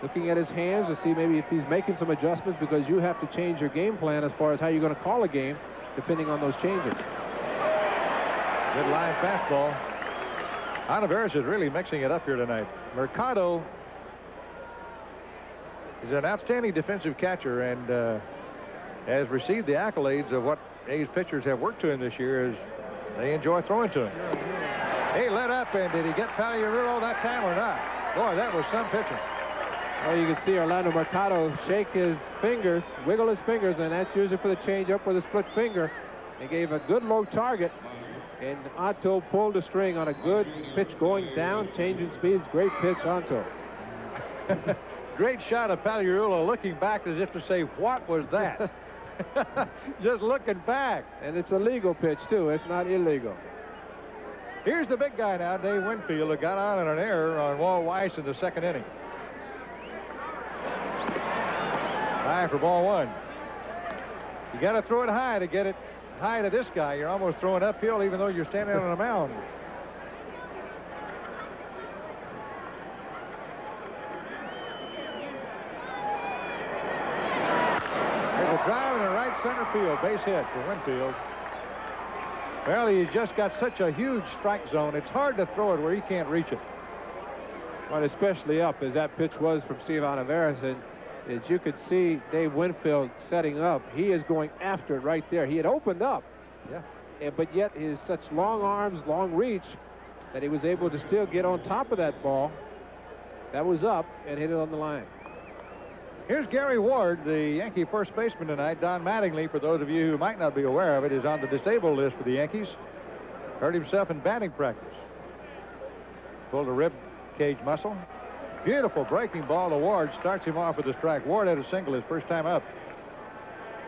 looking at his hands to see maybe if he's making some adjustments, because you have to change your game plan as far as how you're going to call a game depending on those changes. Good line fastball. Olivares is really mixing it up here tonight. Mercado is an outstanding defensive catcher and has received the accolades of what A's pitchers have worked to him this year as they enjoy throwing to him. He let up, and did he get Pagliarulo that time or not? Boy, that was some pitching. Well, you can see Orlando Mercado shake his fingers, wiggle his fingers, and that's usually for the changeup with a split finger. He gave a good low target, and Otto pulled the string on a good pitch going down, changing speeds. Great pitch, Otto. Great shot of Pagliarulo looking back as if to say, what was that? Just looking back. And it's a legal pitch, too. It's not illegal. Here's the big guy now, Dave Winfield, who got on an error on Walt Weiss in the second inning. High for ball one. You got to throw it high to get it high to this guy. You're almost throwing uphill even though you're standing on a mound. There's a drive in the right center field. Base hit for Winfield. Well, he just got such a huge strike zone. It's hard to throw it where he can't reach it. Well, especially up as that pitch was from Steve Olivares. And as you could see Dave Winfield setting up, he is going after it right there. He had opened up. Yeah. But yet his such long arms, long reach, that he was able to still get on top of that ball that was up and hit it on the line. Here's Gary Ward, the Yankee first baseman tonight. Don Mattingly, for those of you who might not be aware of it, is on the disabled list for the Yankees. Hurt himself in batting practice. Pulled a rib cage muscle. Beautiful breaking ball to Ward. Starts him off with a strike. Ward had a single his first time up.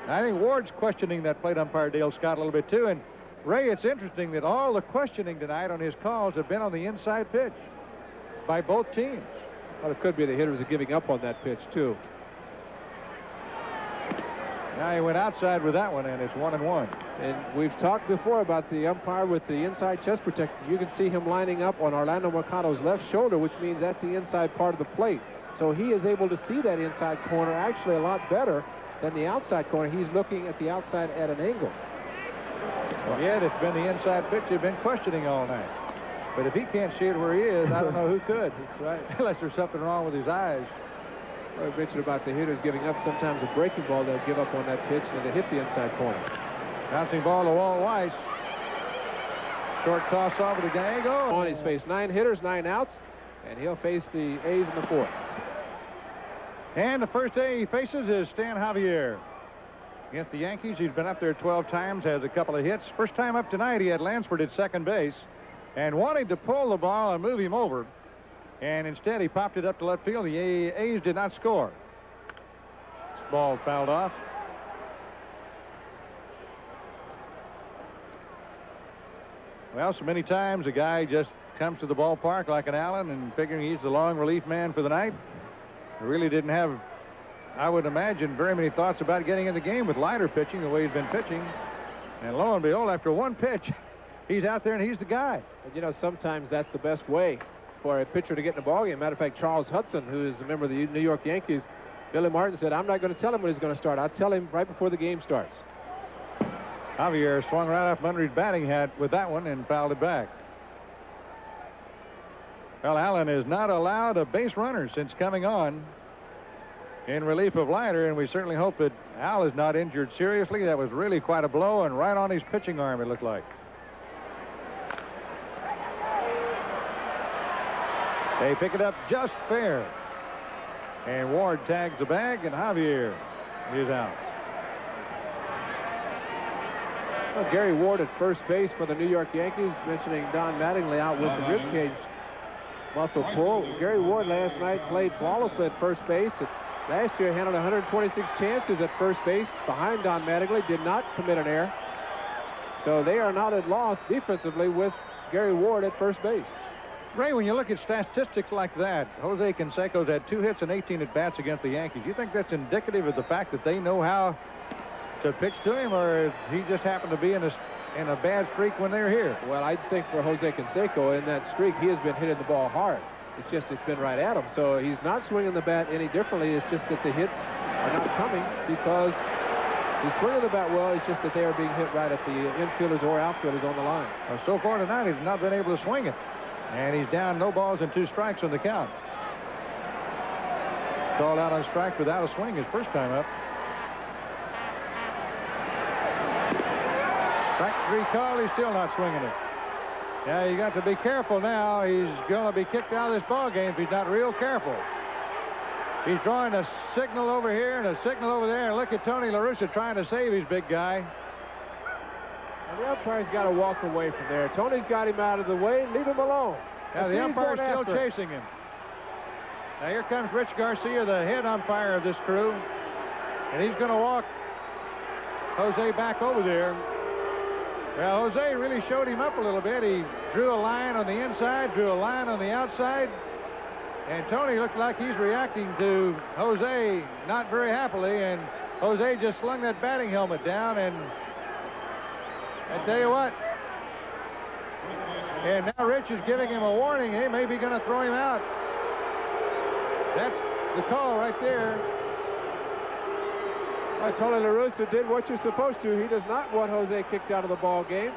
I think Ward's questioning that plate umpire Dale Scott a little bit too. And Ray, it's interesting that all the questioning tonight on his calls have been on the inside pitch by both teams. Well, it could be the hitters are giving up on that pitch too. Now he went outside with that one, and it's 1-1. And we've talked before about the umpire with the inside chest protector. You can see him lining up on Orlando Mercado's left shoulder, which means that's the inside part of the plate. So he is able to see that inside corner actually a lot better than the outside corner. He's looking at the outside at an angle. Well, yet it's been the inside pitch you've been questioning all night. But if he can't see it where he is, I don't know who could. That's right. Unless there's something wrong with his eyes. I mentioned about the hitters giving up sometimes a breaking ball. They'll give up on that pitch and they hit the inside corner. Bouncing ball to Walt Weiss. Short toss over to Gallego. On his face, 9 hitters, 9 outs, and he'll face the A's in the 4th. And the first A he faces is Stan Javier. Against the Yankees, he's been up there 12 times, has a couple of hits. First time up tonight, he had Lansford at second base and wanted to pull the ball and move him over. And instead, he popped it up to left field. The A's did not score. This ball fouled off. Well, so many times a guy just comes to the ballpark like an Allen and figuring he's the long relief man for the night. He really didn't have, I would imagine, very many thoughts about getting in the game with Leiter pitching the way he's been pitching. And lo and behold, after one pitch, he's out there and he's the guy. And you know, sometimes that's the best way for a pitcher to get in the ballgame. Matter of fact, Charles Hudson, who is a member of the New York Yankees, Billy Martin said, I'm not going to tell him when he's going to start. I'll tell him right before the game starts. Javier swung right off under his batting hat with that one and fouled it back. Well, Allen has not allowed a base runner since coming on in relief of Leiter, and we certainly hope that Al is not injured seriously. That was really quite a blow, and right on his pitching arm, it looked like. They pick it up just fair. And Ward tags the bag, and Javier is out. Well, Gary Ward at first base for the New York Yankees, mentioning Don Mattingly out with the ribcage muscle pull. Gary Ward last night played flawlessly at first base. Last year handled 126 chances at first base behind Don Mattingly, did not commit an error. So they are not at loss defensively with Gary Ward at first base. Ray, when you look at statistics like that, Jose Canseco's had 2 hits and 18 at-bats against the Yankees. Do you think that's indicative of the fact that they know how to pitch to him, or he just happened to be in a bad streak when they're here? Well, I think for Jose Canseco in that streak, he has been hitting the ball hard. It's just it's been right at him. So he's not swinging the bat any differently. It's just that the hits are not coming because he's swinging the bat well. It's just that they are being hit right at the infielders or outfielders on the line. Well, so far tonight, he's not been able to swing it. And he's down no balls and 2 strikes on the count. Called out on strike without a swing his first time up. Strike 3 call, he's still not swinging it. Yeah, you got to be careful now. He's going to be kicked out of this ball game if he's not real careful. He's drawing a signal over here and a signal over there. And look at Tony La Russa trying to save his big guy. And the umpire's got to walk away from there. Tony's got him out of the way. Leave him alone. Now the umpire's still chasing him. Now here comes Rich Garcia, the head umpire of this crew. And he's going to walk Jose back over there. Well, Jose really showed him up a little bit. He drew a line on the inside, drew a line on the outside. And Tony looked like he's reacting to Jose not very happily. And Jose just slung that batting helmet down. And I tell you what. And now Rich is giving him a warning. He may be going to throw him out. That's the call right there. Well, Tony La Russa did what you're supposed to. He does not want Jose kicked out of the ball game.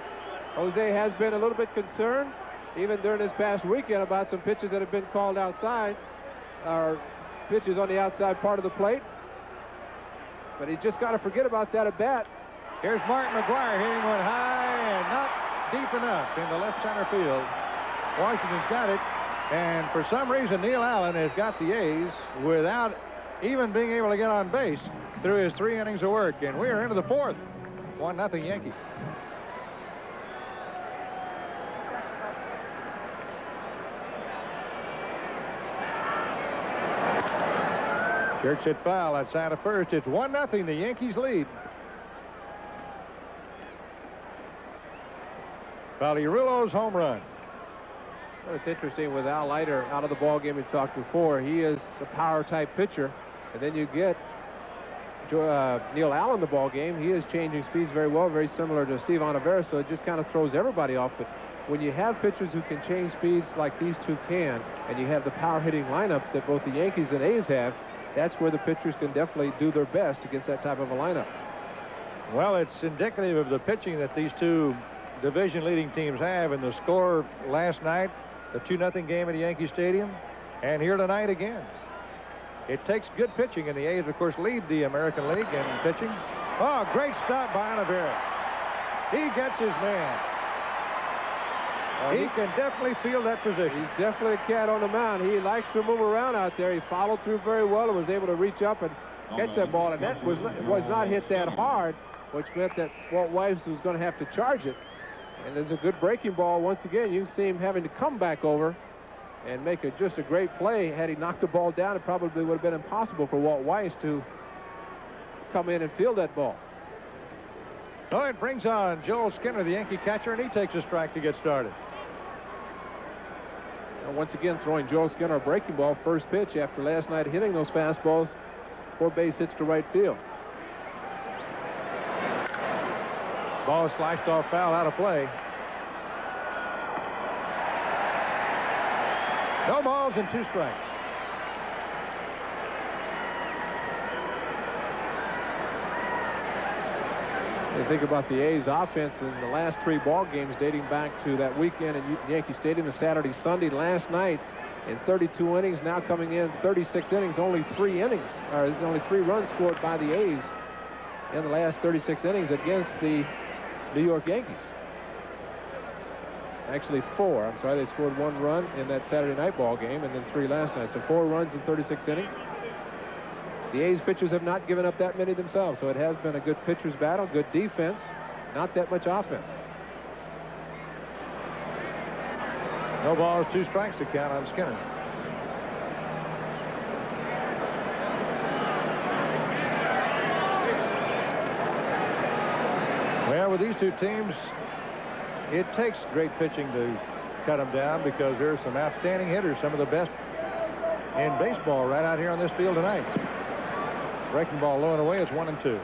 Jose has been a little bit concerned, even during this past weekend, about some pitches that have been called outside, or pitches on the outside part of the plate. But he's just got to forget about that at bat. Here's Mark McGwire hitting one high and not deep enough in the left center field. Washington's got it, and for some reason Neil Allen has got the A's without even being able to get on base through his 3 innings of work, and we are into the 4th. 1-0 Yankee. Church hit foul outside of first. It's 1-0. The Yankees lead. Valirulo's home run. Well, it's interesting with Al Leiter out of the ball game we talked before. He is a power type pitcher, and then you get Neil Allen in the ball game. He is changing speeds very well, very similar to Steve Ontivera, so it just kind of throws everybody off. But when you have pitchers who can change speeds like these two can, and you have the power hitting lineups that both the Yankees and A's have, that's where the pitchers can definitely do their best against that type of a lineup. Well, it's indicative of the pitching that these two division-leading teams have, and the score last night, the 2-0 game at Yankee Stadium, and here tonight again. It takes good pitching, and the A's, of course, lead the American League in pitching. Oh, great stop by Ontivera. He gets his man. He can definitely feel that position. He's definitely a cat on the mound. He likes to move around out there. He followed through very well and was able to reach up and catch that ball, and that was not hit that hard, which meant that Walt Weiss was going to have to charge it. And there's a good breaking ball. Once again, you see him having to come back over and make just a great play. Had he knocked the ball down, it probably would have been impossible for Walt Weiss to come in and field that ball. Oh, it brings on Joel Skinner, the Yankee catcher, and he takes a strike to get started. And once again, throwing Joel Skinner a breaking ball, first pitch after last night hitting those fastballs, 4 base hits to right field. Ball sliced off foul, out of play. No balls and 2 strikes. You think about the A's offense in the last 3 ball games dating back to that weekend at Yankee Stadium, the Saturday, Sunday, last night in 32 innings, now coming in 36 innings, only 3 runs scored by the A's in the last 36 innings against the New York Yankees. Actually 4. I'm sorry, they scored 1 run in that Saturday night ball game and then 3 last night. So 4 runs in 36 innings. The A's pitchers have not given up that many themselves, so it has been a good pitcher's battle, good defense, not that much offense. No balls, 2 strikes to count on Skinner. Well, with these two teams, it takes great pitching to cut them down because there's some outstanding hitters, some of the best in baseball right out here on this field tonight. Breaking ball low and away. It's 1-2.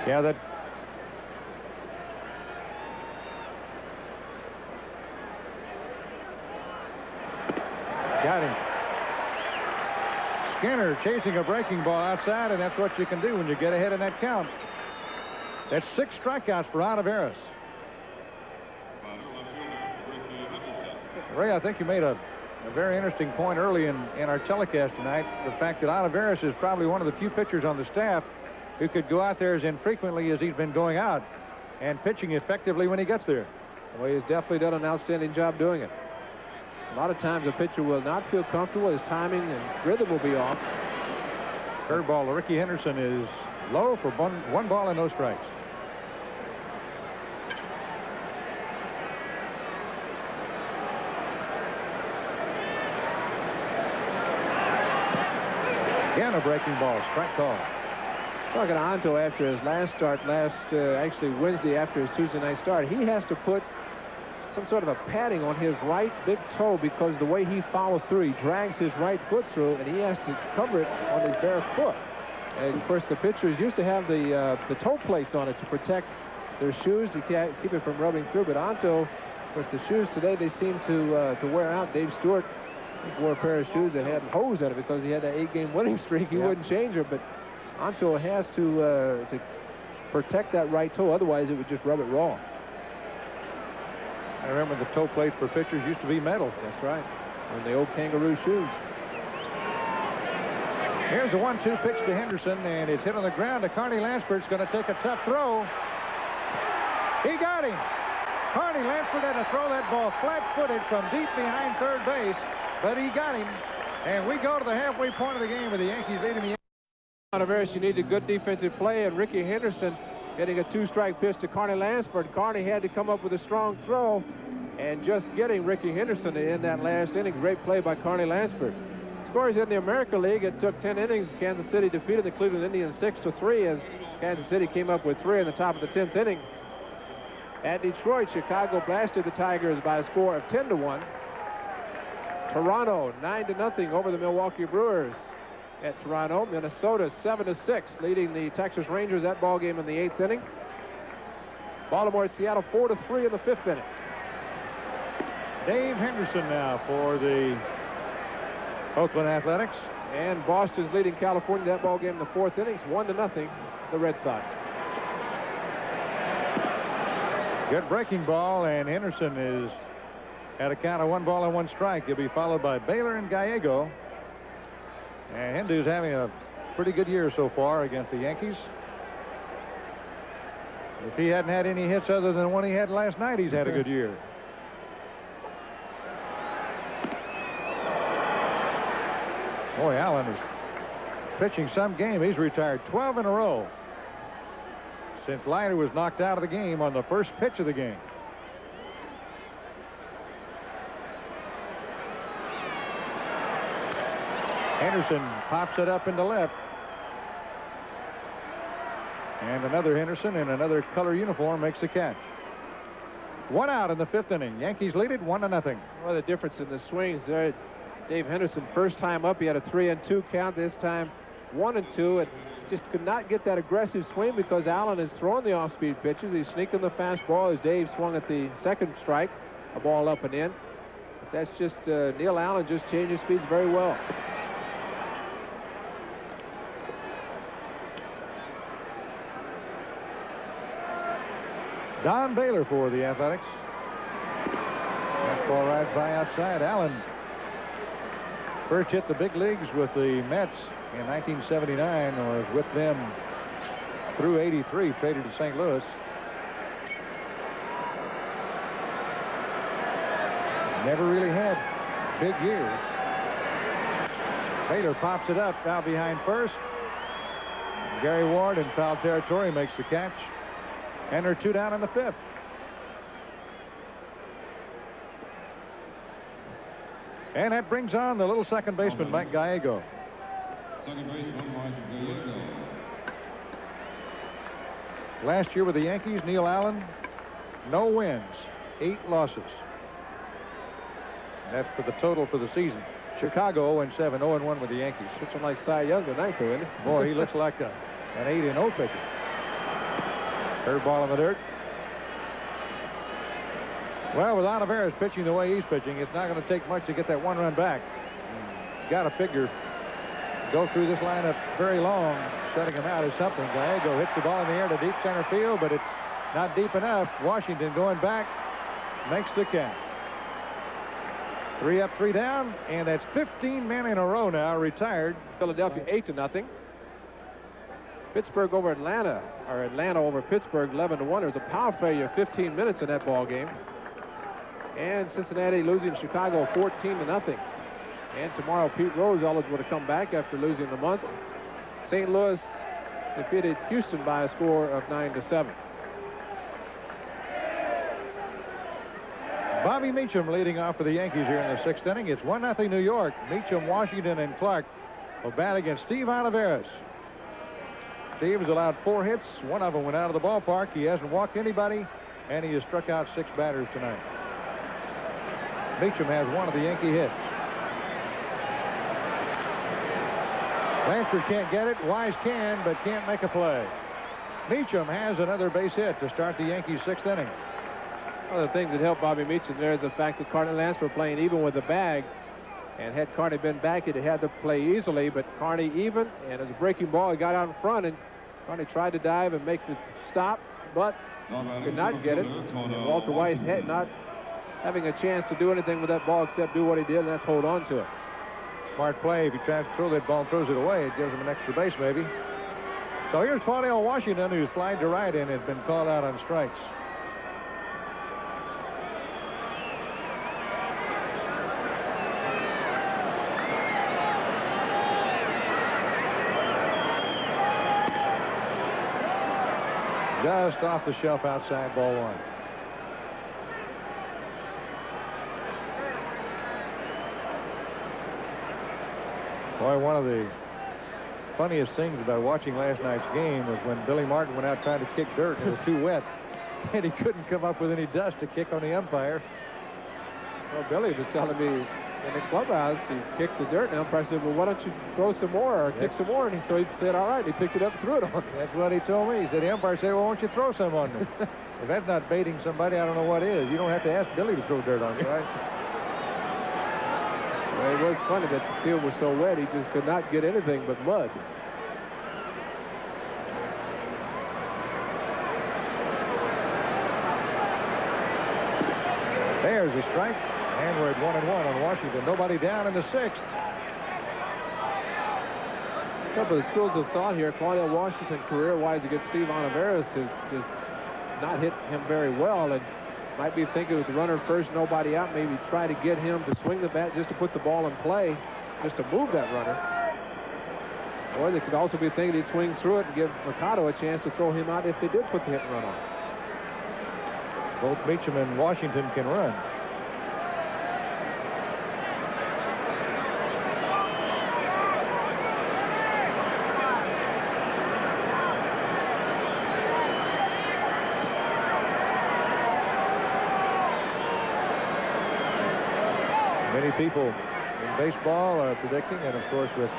Yeah, that. Got him. Skinner chasing a breaking ball outside, and that's what you can do when you get ahead in that count. That's 6 strikeouts for Ontiveros. Ray, I think you made a very interesting point early in our telecast tonight. The fact that Ontiveros is probably one of the few pitchers on the staff who could go out there as infrequently as he's been going out and pitching effectively when he gets there. Well, he's definitely done an outstanding job doing it. A lot of times a pitcher will not feel comfortable. His timing and rhythm will be off. Curveball to Ricky Henderson is low for one ball and no strikes. Again, a breaking ball, strike call. Talking to Anto after his last start, actually Wednesday after his Tuesday night start, he has to put some sort of a padding on his right big toe because the way he follows through, he drags his right foot through, and he has to cover it on his bare foot. And of course, the pitchers used to have the toe plates on it to protect their shoes to keep it from rubbing through. But Anto, of course, the shoes today, they seem to wear out. Dave Stewart wore a pair of shoes that had hose in it because he had that 8-game winning streak. He wouldn't change it, but Anto has to protect that right toe. Otherwise, it would just rub it raw. I remember the toe plate for pitchers used to be metal. That's right. On the old kangaroo shoes. Here's a 1-2 pitch to Henderson, and it's hit on the ground to Carney Lansford's going to take a tough throw. He got him. Carney Lansford had to throw that ball flat-footed from deep behind third base, but he got him. And we go to the halfway point of the game with the Yankees leading the. Ontiveros, you needed good defensive play, and Ricky Henderson getting a 2-strike pitch to Carney Lansford. Carney had to come up with a strong throw, and just getting Ricky Henderson in that last inning. Great play by Carney Lansford. Scores in the American League. It took 10 innings. Kansas City defeated the Cleveland Indians 6-3 as Kansas City came up with 3 in the top of the 10th inning. At Detroit, Chicago blasted the Tigers by a score of 10-1. Toronto 9-0 over the Milwaukee Brewers at Toronto. Minnesota 7-6 leading the Texas Rangers. That ball game in the 8th inning. Baltimore at Seattle 4-3 in the 5th inning. Dave Henderson now for the Oakland Athletics. And Boston's leading California that ball game in the 4th inning. 1-0 the Red Sox. Good breaking ball, and Henderson is at a count of 1 ball and 1 strike. He'll be followed by Baylor and Gallego. And Hendu's having a pretty good year so far against the Yankees. If he hadn't had any hits other than the one he had last night, he's had a good year. Boy, Allen is pitching some game. He's retired 12 in a row since Leiter was knocked out of the game on the first pitch of the game. Henderson pops it up into left. And another Henderson in another color uniform makes the catch. 1 out in the 5th inning. Yankees lead it 1-0. Well, the difference in the swings there. Dave Henderson, first time up, he had a 3-2 count. This time 1-2. It just could not get that aggressive swing because Allen is throwing the off-speed pitches. He's sneaking the fastball as Dave swung at the second strike, a ball up and in. But that's just Neil Allen just changing speeds very well. Don Baylor for the Athletics. That ball right by outside. Allen first hit the big leagues with the Mets in 1979, was with them through 83, traded to St. Louis. Never really had big years. Baylor pops it up out behind first. Gary Ward in foul territory makes the catch. And they're 2 down in the 5th. And that brings on the little second baseman, Mike Gallego. Second baseman, Mike Gallego. Last year with the Yankees, Neil Allen, no wins, 8 losses. That's for the total for the season. Chicago 0-7, 0-1 with the Yankees. Pitching like Cy Young tonight, though, isn't he? Boy, he looks like an 8-0 pitcher. Curveball in the dirt. Well, with Ontiveros pitching the way he's pitching, it's not going to take much to get that 1 run back. Got to figure go through this lineup very long. Shutting him out is something. Gallego hits the ball in the air to deep center field, but it's not deep enough. Washington going back makes the catch. 3 up, 3 down, and that's 15 men in a row now retired. Philadelphia 8-0. Pittsburgh over Atlanta, or Atlanta over Pittsburgh, 11-1. There's a power failure of 15 minutes in that ball game. And Cincinnati losing Chicago 14-0. And tomorrow, Pete Rose eligible to come back after losing the month. St. Louis defeated Houston by a score of 9-7. Bobby Meacham leading off for the Yankees here in the 6th inning. It's 1-0 New York. Meacham, Washington, and Clark will bat against Steve Olivares. Steve has allowed 4 hits. One of them went out of the ballpark. He hasn't walked anybody, and he has struck out 6 batters tonight. Meacham has one of the Yankee hits. Lansford can't get it. Wise can, but can't make a play. Meacham has another base hit to start the Yankees' 6th inning. One of the things that helped Bobby Meacham there is the fact that Carney Lansford playing even with the bag. And had Carney been back, he'd had to play easily. But Carney even, and as a breaking ball, he got out in front, and Carney tried to dive and make the stop, but could not get it. And Walter Weiss had not having a chance to do anything with that ball except do what he did, and that's hold on to it. Smart play. If he tries to throw that ball and throws it away, it gives him an extra base maybe. So here's Claudio Washington, who's flied to right and has been called out on strikes. Just off the shelf outside, ball 1. Boy, one of the funniest things about watching last night's game was when Billy Martin went out trying to kick dirt and it was too wet, and he couldn't come up with any dust to kick on the umpire. Well, Billy was telling me in the clubhouse, he kicked the dirt, and the umpire said, well, why don't you throw some more or kick some more? And so he said, all right. He picked it up and threw it on. That's what he told me. He said, the umpire said, well, why don't you throw some on me? If that's not baiting somebody, I don't know what is. You don't have to ask Billy to throw dirt on you, right? Well, it was funny that the field was so wet, he just could not get anything but mud. There's a strike, and we're at 1-1 on Washington. Nobody down in the 6th. A couple of schools of thought here. Claudio Washington, career-wise against Steve Olivares, has just not hit him very well, and might be thinking with the runner first, nobody out, maybe try to get him to swing the bat just to put the ball in play, just to move that runner. Or they could also be thinking he'd swing through it and give Mercado a chance to throw him out if they did put the hit and run on. Both Meacham and Washington can run. Many people in baseball are predicting, and of course with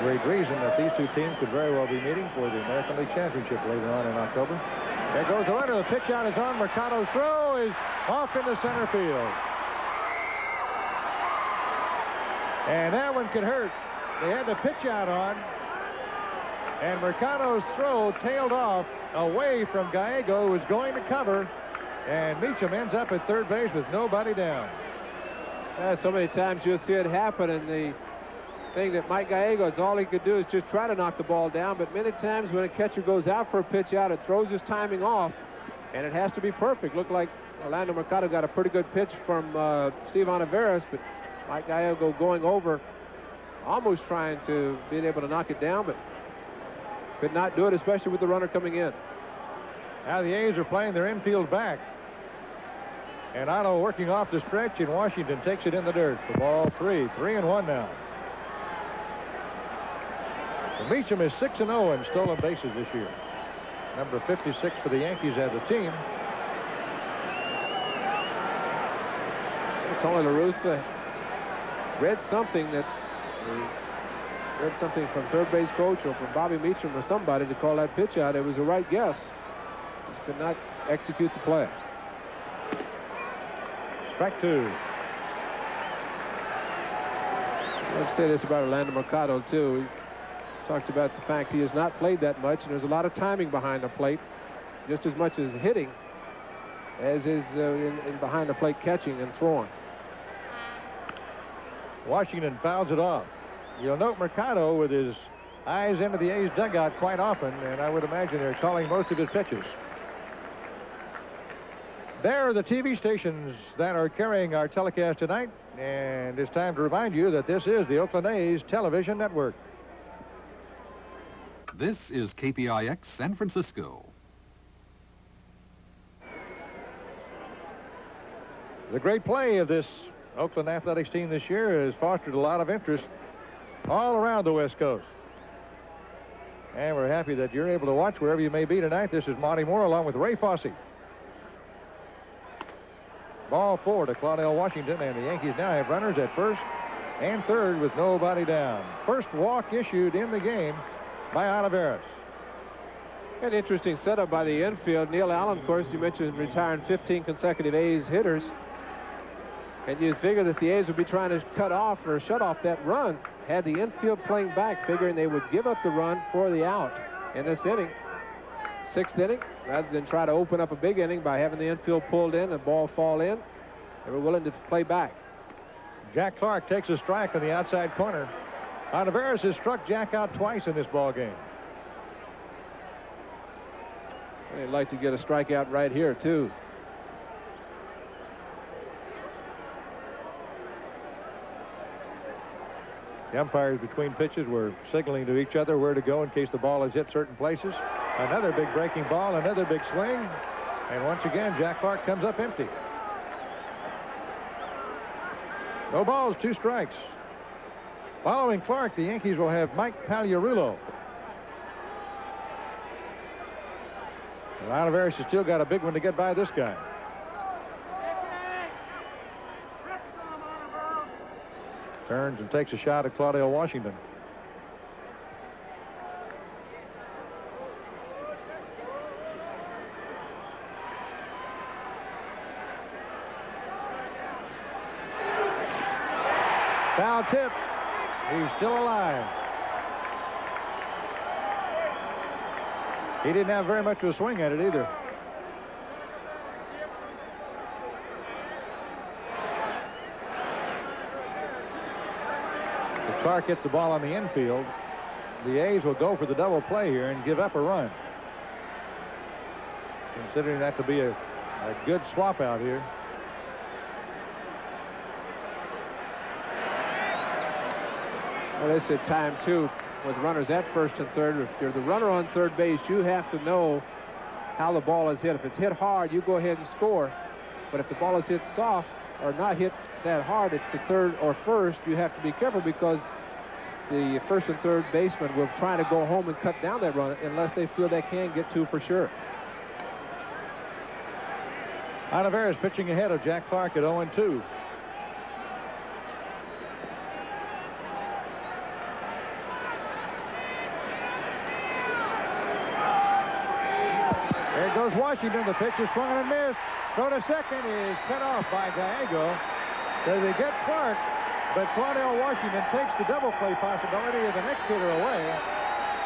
great reason, that these two teams could very well be meeting for the American League Championship later on in October. There goes the runner. The pitch out is on. Mercado's throw is off into center field. And that one could hurt. They had the pitch out on, and Mercado's throw tailed off away from Gallego, who was going to cover, and Meacham ends up at third base with nobody down. So many times you'll see it happen, and the thing that Mike Gallego, is all he could do is just try to knock the ball down, but many times when a catcher goes out for a pitch out, it throws his timing off, and it has to be perfect. Looked like Orlando Mercado got a pretty good pitch from Steve Olivares, but Mike Gallego going over, almost trying to be able to knock it down, but could not do it, especially with the runner coming in. Now the A's are playing their infield back. And Otto working off the stretch, and Washington takes it in the dirt for ball 3. 3-1 now. And Meacham is 6-0 in stolen bases this year. Number 56 for the Yankees as a team. Tony La Russa read something from third base coach or from Bobby Meacham or somebody to call that pitch out. It was the right guess. Just could not execute the play. Strike 2. I'll say this about Orlando Mercado, too. We talked about the fact he has not played that much, and there's a lot of timing behind the plate, just as much as hitting as is in behind the plate catching and throwing. Washington fouls it off. You'll note Mercado with his eyes into the A's dugout quite often, and I would imagine they're calling most of his pitches. There are the TV stations that are carrying our telecast tonight, and it's time to remind you that this is the Oakland A's television network. This is KPIX San Francisco. The great play of this Oakland Athletics team this year has fostered a lot of interest all around the West Coast. And we're happy that you're able to watch wherever you may be tonight. This is Monty Moore along with Ray Fosse. Ball 4 to Claudell Washington, and the Yankees now have runners at first and third with nobody down. First walk issued in the game by Olivares. An interesting setup by the infield. Neil Allen, of course, you mentioned retiring 15 consecutive A's hitters. And you'd figure that the A's would be trying to cut off or shut off that run. Had the infield playing back, figuring they would give up the run for the out in this inning. Sixth inning, rather than try to open up a big inning by having the infield pulled in and ball fall in, they were willing to play back. Jack Clark takes a strike on the outside corner. Olivares has struck Jack out twice in this ball game. They'd like to get a strikeout right here, too. The umpires between pitches were signaling to each other where to go in case the ball has hit certain places. Another big breaking ball, another big swing. And once again, Jack Clark comes up empty. No balls, 2 strikes. Following Clark, the Yankees will have Mike Pagliarulo. And Olivares has still got a big one to get by this guy. Turns and takes a shot at Claudell Washington. Foul tip. He's still alive. He didn't have very much of a swing at it either. If Clark gets the ball on the infield, the A's will go for the double play here and give up a run. Considering that to be a good swap out here. Well, they said time, too, with runners at first and third. If you're the runner on third base, you have to know how the ball is hit. If it's hit hard, you go ahead and score. But if the ball is hit soft or not hit that hard at the third or first, you have to be careful because the first and third baseman will try to go home and cut down that run unless they feel they can get 2 for sure. Olivares pitching ahead of Jack Clark at 0-2. There goes Washington. The pitch is swung and missed. Throw to second is cut off by Gallego. So they get Clark, but Claudell Washington takes the double play possibility of the next hitter away.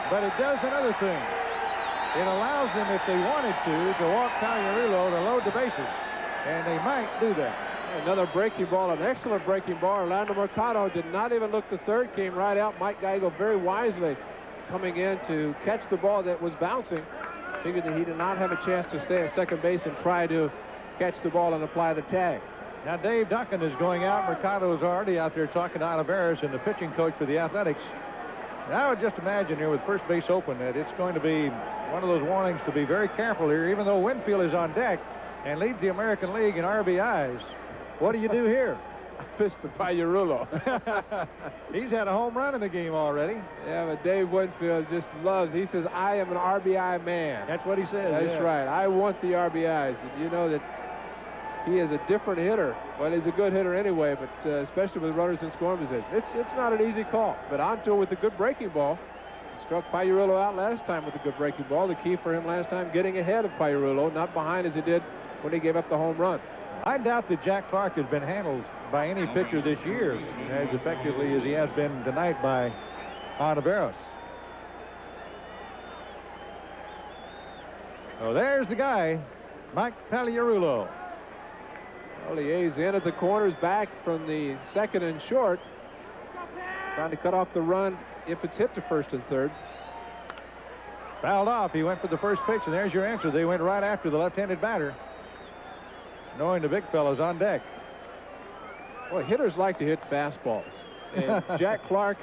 But it does another thing. It allows them, if they wanted to walk Pagliarulo to load the bases. And they might do that. Another breaking ball, an excellent breaking ball. Orlando Mercado did not even look to third, came right out. Mike Gallego very wisely coming in to catch the ball that was bouncing. Figured that he did not have a chance to stay at second base and try to catch the ball and apply the tag. Now Dave Duncan is going out. Mercado is already out there talking to Olivares and the pitching coach for the Athletics. And I would just imagine here with first base open that it's going to be one of those warnings to be very careful here, even though Winfield is on deck and leads the American League in RBIs. What do you do here? Pitch to Pagliarulo. He's had a home run in the game already. Yeah, but Dave Winfield just loves. He says, I am an RBI man. That's what he says. That's right. I want the RBIs. And you know that he is a different hitter. Well, he's a good hitter anyway, but especially with runners in scoring position. It's not an easy call. But Onto with a good breaking ball. Struck Pagliarulo out last time with a good breaking ball. The key for him last time, getting ahead of Pagliarulo, not behind as he did when he gave up the home run. I doubt that Jack Clark has been handled by any pitcher this year as effectively as he has been tonight by Olivares. Oh, there's the guy, Mike Pagliarulo. Well, the A's in at the corners, back from the second and short, trying to cut off the run if it's hit to first and third. Fouled off. He went for the first pitch, and there's your answer. They went right after the left-handed batter, knowing the big fella's on deck. Well, hitters like to hit fastballs. And Jack Clark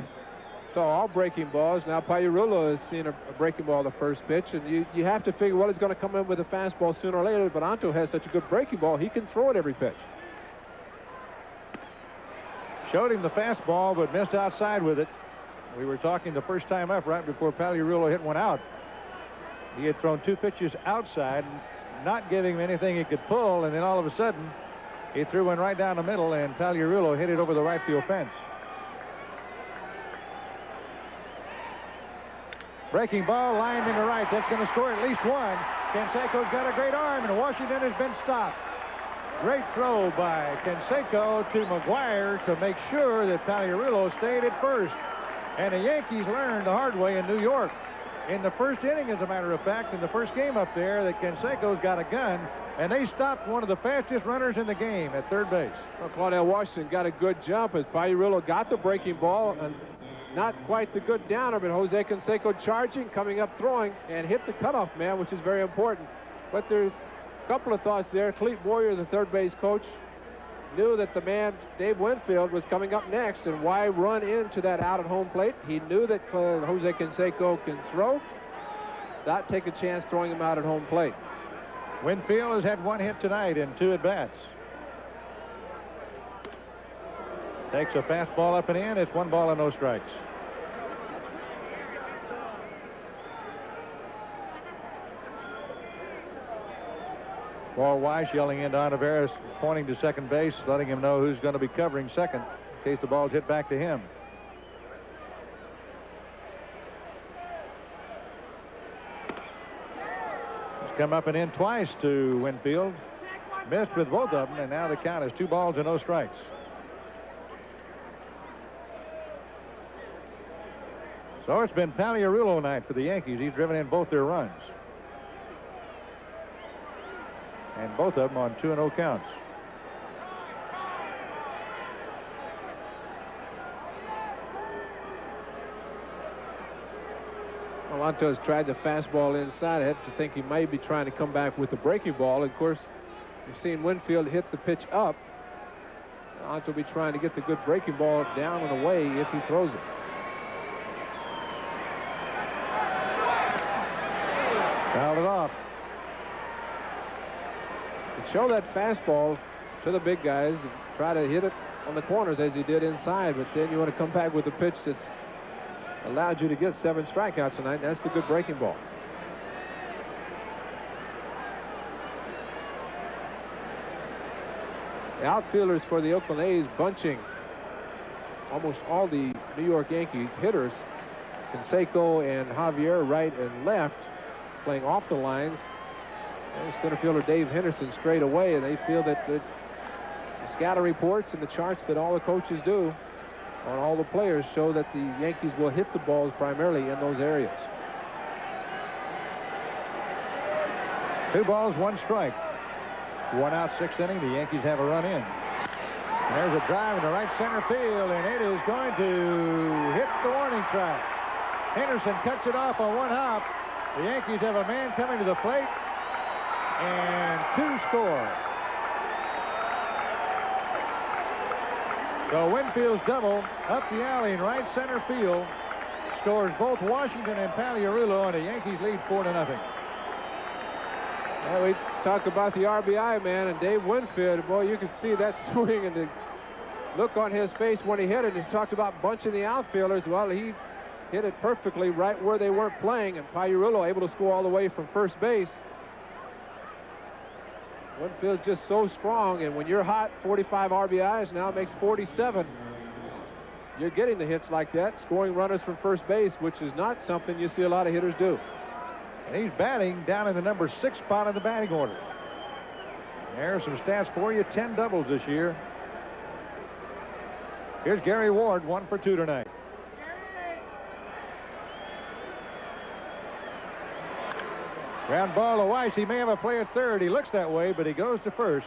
saw all breaking balls. Now Pagliarulo has seen a breaking ball the first pitch, and you have to figure, well, he's going to come in with a fastball sooner or later, but Anto has such a good breaking ball, he can throw it every pitch. Showed him the fastball, but missed outside with it. We were talking the first time up right before Pagliarulo hit one out. He had thrown 2 pitches outside, not giving him anything he could pull, and then all of a sudden, he threw one right down the middle, and Pagliarulo hit it over the right field fence. Breaking ball lined into right. That's going to score at least one. Canseco's got a great arm, and Washington has been stopped. Great throw by Canseco to McGuire to make sure that Pagliarulo stayed at first. And the Yankees learned the hard way in New York. In the first inning, as a matter of fact, in the first game up there, that Canseco's got a gun, and they stopped one of the fastest runners in the game at third base. Well, Claudell Washington got a good jump as Pagliarulo got the breaking ball, and not quite the good downer, but Jose Canseco charging, coming up, throwing, and hit the cutoff man, which is very important. But there's a couple of thoughts there. Clete Boyer, the third base coach, knew that the man, Dave Winfield, was coming up next, and why run into that out at home plate? He knew that Jose Canseco can throw, not take a chance throwing him out at home plate. Winfield has had 1 hit tonight in 2 at-bats. Takes a fastball up and in. It's 1 ball and no strikes. Paul Weiss yelling into Olivares, pointing to second base, letting him know who's going to be covering second in case the ball's hit back to him. He's come up and in twice to Winfield. Missed with both of them, and now the count is 2 balls and no strikes. So it's been Pagliarulo night for the Yankees. He's driven in both their runs. And both of them on 2-0 counts. Alonto's tried the fastball inside. I had to think he might be trying to come back with the breaking ball. Of course, you've seen Winfield hit the pitch up. Alonto will be trying to get the good breaking ball down and away if he throws it. Fouled it off. Show that fastball to the big guys and try to hit it on the corners as he did inside, but then you want to come back with a pitch that's allowed you to get 7 strikeouts tonight. That's the good breaking ball. The outfielders for the Oakland A's bunching almost all the New York Yankee hitters. Canseco and Javier right and left, playing off the lines. There's center fielder Dave Henderson straight away, and they feel that the scatter reports and the charts that all the coaches do on all the players show that the Yankees will hit the balls primarily in those areas. 2 balls, 1 strike. 1 out, 6th inning. The Yankees have a run in. And there's a drive in the right center field, and it is going to hit the warning track. Henderson cuts it off on 1 hop. The Yankees have a man coming to the plate, and 2 score. So Winfield's double up the alley in right center field scores both Washington and Pagliarulo, and the Yankees lead 4-0. Well, we talk about the RBI man and Dave Winfield. Boy, you could see that swing and the look on his face when he hit it. He talked about bunching the outfielders. Well, he hit it perfectly right where they weren't playing, and Pagliarulo able to score all the way from first base. Winfield's just so strong, and when you're hot, 45 RBIs, now makes 47. You're getting the hits like that, scoring runners from first base, which is not something you see a lot of hitters do. And he's batting down in the number 6 spot in the batting order. There are some stats for you. 10 doubles this year. Here's Gary Ward, 1 for 2 tonight. Ground ball to Weiss. He may have a play at third. He looks that way, but he goes to first.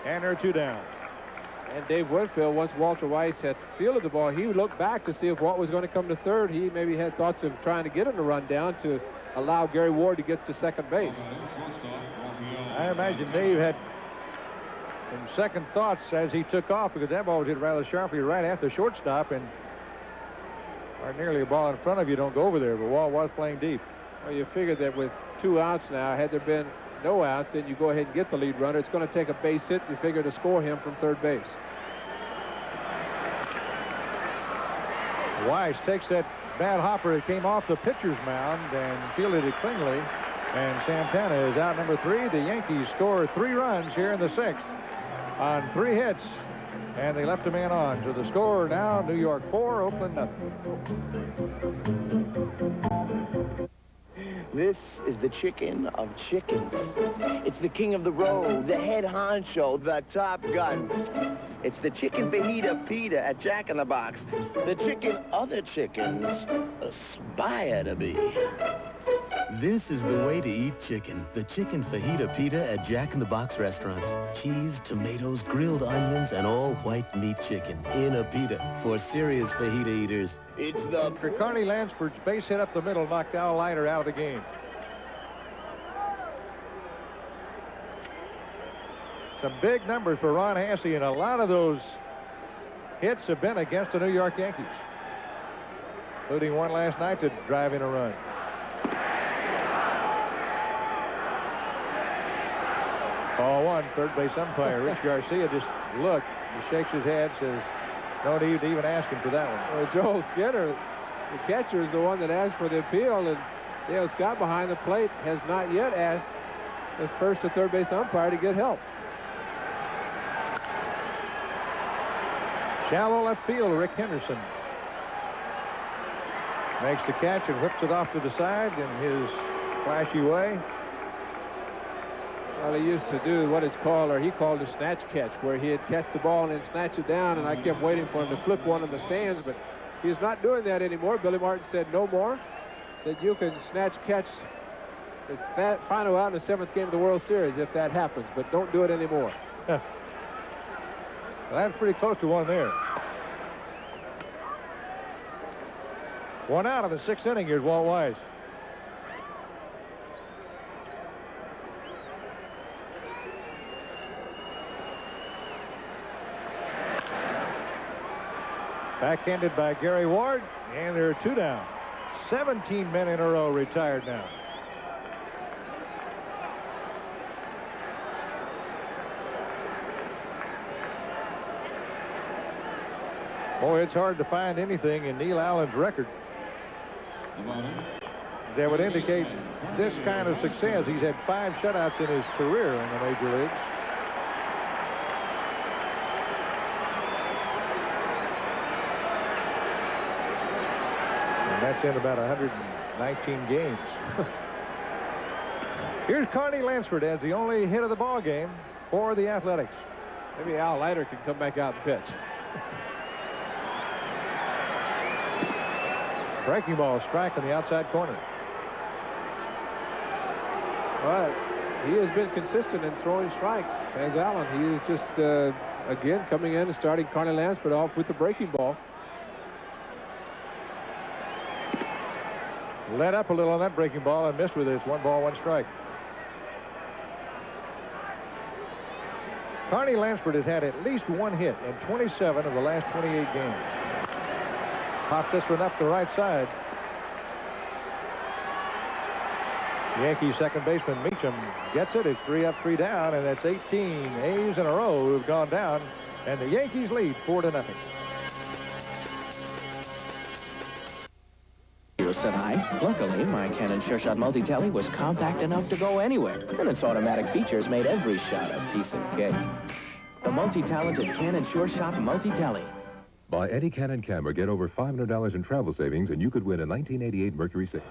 And there are 2 down. And Dave Winfield, once Walter Weiss had fielded the ball, he looked back to see if Walt was going to come to third. He maybe had thoughts of trying to get him to run down to allow Gary Ward to get to second base. I imagine Dave had some second thoughts as he took off, because that ball was hit rather sharply right at the shortstop, and nearly a ball in front of you don't go over there, but Walt was playing deep. Well, you figured that with 2 outs now, had there been no outs, then you go ahead and get the lead runner. It's going to take a base hit, you figure, to score him from third base. Weiss takes that bad hopper that came off the pitcher's mound and fielded it cleanly, and Santana is out number 3. The Yankees score 3 runs here in the 6th on 3 hits, and they left a man on. So the score now, New York 4, Oakland nothing. This is the chicken of chickens. It's the king of the road, the head honcho, the top gun. It's the chicken fajita pita at Jack in the Box. The chicken other chickens aspire to be. This is the way to eat chicken. The chicken fajita pita at Jack in the Box restaurants. Cheese, tomatoes, grilled onions, and all white meat chicken in a pita for serious fajita eaters. It's the... Carney Lansford's base hit up the middle knocked Al Leiter out of the game. Some big numbers for Ron Hassey, and a lot of those hits have been against the New York Yankees, including one last night to drive in a run. Ball 1, third base umpire Rich Garcia just looked, he shakes his head, says, no need to even ask him for that one. Well, Joel Skinner, the catcher, is the one that asked for the appeal, and Dale Scott behind the plate has not yet asked the first or third base umpire to get help. Shallow left field, Rick Henderson makes the catch and whips it off to the side in his flashy way. Well, he used to do what is called, or he called a snatch catch, where he'd catch the ball and then snatch it down, and I kept waiting for him to flip one in the stands, but he's not doing that anymore. Billy Martin said no more, that you can snatch catch the final out in the 7th game of the World Series if that happens, but don't do it anymore. Well, that's pretty close to one there. 1 out of the 6th inning. Here's Walt Weiss. Backhanded by Gary Ward, and there are 2 down. 17 men in a row retired now. Boy, it's hard to find anything in Neil Allen's record that would indicate this kind of success. He's had 5 shutouts in his career in the major leagues. And that's in about 119 games. Here's Carney Lansford as the only hit of the ball game for the Athletics. Maybe Al Leiter can come back out and pitch. Breaking ball, strike in the outside corner. Well, he has been consistent in throwing strikes, as Allen. He is just, again, coming in and starting Carney Lansford off with the breaking ball. Let up a little on that breaking ball and missed with it. It's 1 ball, 1 strike. Carney Lansford has had at least 1 hit in 27 of the last 28 games. Pops this one up the right side. Yankees second baseman Meacham gets it. It's 3 up, 3 down, and that's 18 A's in a row who've gone down, and the Yankees lead 4-0. Said I. Luckily, my Canon SureShot Multi-Tele was compact enough to go anywhere, and its automatic features made every shot a piece of cake. The multi-talented Canon SureShot Multi-Tele. Buy any Canon camera, get over $500 in travel savings, and you could win a 1988 Mercury 6.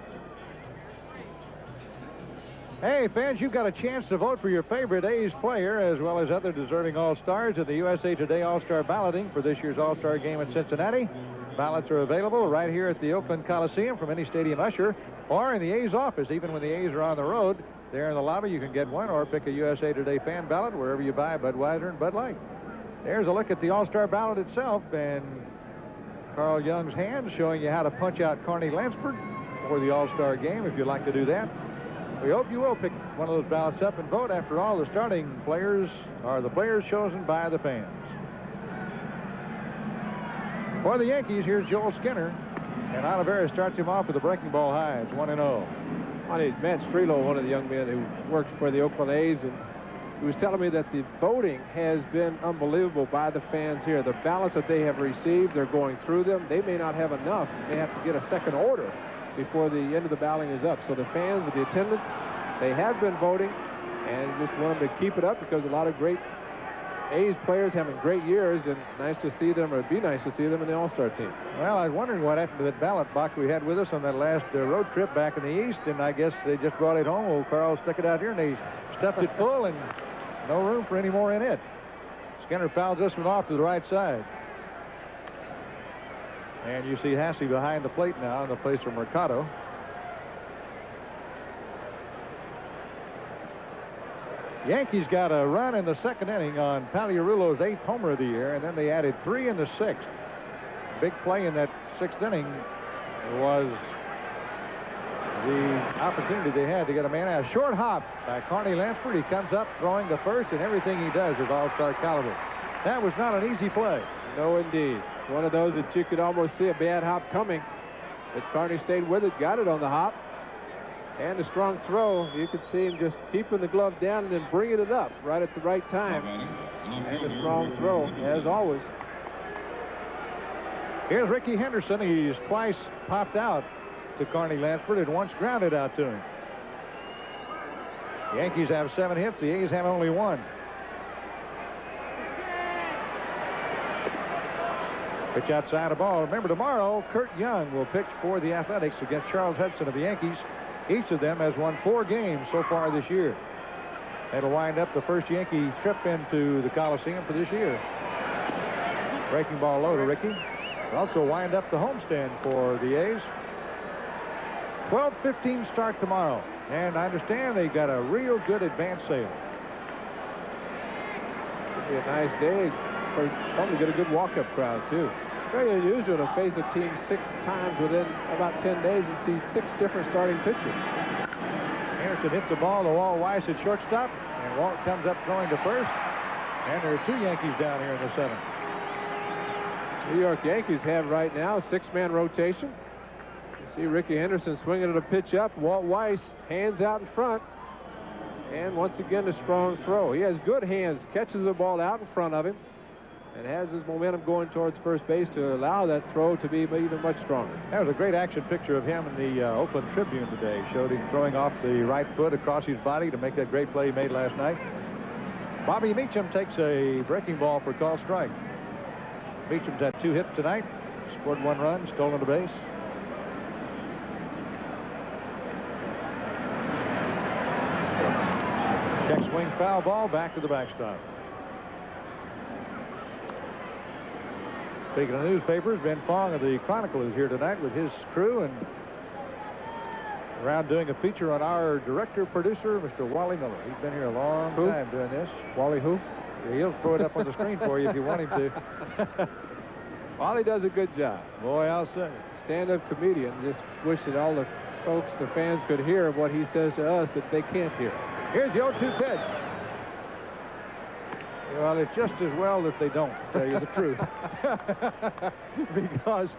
Hey, fans, you've got a chance to vote for your favorite A's player, as well as other deserving All-Stars in the USA Today All-Star balloting for this year's All-Star game in Cincinnati. Ballots are available right here at the Oakland Coliseum from any stadium usher or in the A's office. Even when the A's are on the road, there in the lobby you can get one, or pick a USA Today fan ballot wherever you buy Budweiser and Bud Light. There's a look at the All-Star ballot itself, and Carl Young's hand showing you how to punch out Carney Lansford for the All-Star game, if you'd like to do that. We hope you will pick one of those ballots up and vote. After all, the starting players are the players chosen by the fans. For the Yankees, here's Joel Skinner, and Oliveira starts him off with a breaking ball high. It's 1-0. Matt Strelo, one of the young men who works for the Oakland A's, and he was telling me that the voting has been unbelievable by the fans here. The ballots that they have received, they're going through them. They may not have enough. They have to get a second order before the end of the balloting is up. So the fans, the attendants, they have been voting, and just want them to keep it up because a lot of great A's players having great years, and nice to see them, or it'd be nice to see them in the All-Star team. Well, I was wondering what happened to that ballot box we had with us on that last road trip back in the East, and I guess they just brought it home. Well, Carl stuck it out here, and they stuffed it full, and no room for any more in it. Skinner fouls this one off to the right side. And you see Hasse behind the plate now in the place of Mercado. Yankees got a run in the second inning on Paliarulo's 8th homer of the year, and then they added 3 in the 6th. Big play in that 6th inning was the opportunity they had to get a man out. A short hop by Carney Lansford. He comes up throwing the first, and everything he does is all-star caliber. That was not an easy play. No, indeed. One of those that you could almost see a bad hop coming. But Carney stayed with it, got it on the hop. And a strong throw. You could see him just keeping the glove down and then bringing it up right at the right time. And a strong throw, as always. Here's Ricky Henderson. He's twice popped out to Carney Lansford and once grounded out to him. The Yankees have 7 hits. The A's have only 1. Pitch outside the ball. Remember, tomorrow, Kurt Young will pitch for the Athletics against Charles Hudson of the Yankees. Each of them has won 4 games so far this year. That'll wind up the first Yankee trip into the Coliseum for this year. Breaking ball low to Ricky. It'll also wind up the homestand for the A's. 12:15 start tomorrow. And I understand they got a real good advance sale. It'll be a nice day. Probably get a good walk-up crowd, too. Very unusual to face a team 6 times within about 10 days and see 6 different starting pitchers. Anderson hits the ball to Walt Weiss at shortstop, and Walt comes up throwing to first. And there are 2 Yankees down here in the 7th. New York Yankees have right now a 6-man rotation. You see Ricky Henderson swinging at a pitch up. Walt Weiss hands out in front. And once again, a strong throw. He has good hands, catches the ball out in front of him, and has his momentum going towards first base to allow that throw to be even much stronger. That was a great action picture of him in the Oakland Tribune today. Showed him throwing off the right foot across his body to make that great play he made last night. Bobby Meacham takes a breaking ball for call strike. Meacham's had 2 hits tonight. Scored 1 run, stolen a base. Check swing, foul ball, back to the backstop. Speaking of newspapers, Ben Fong of the Chronicle is here tonight with his crew and around doing a feature on our director-producer, Mr. Wally Miller. He's been here a long time doing this. Wally who? Yeah, he'll throw it up on the screen for you if you want him to. Wally does a good job. Boy, I'll say. Stand-up comedian. Just wish that all the folks, the fans, could hear what he says to us that they can't hear. Here's the 0-2 pitch. Well, it's just as well that they don't, to tell you the truth. Because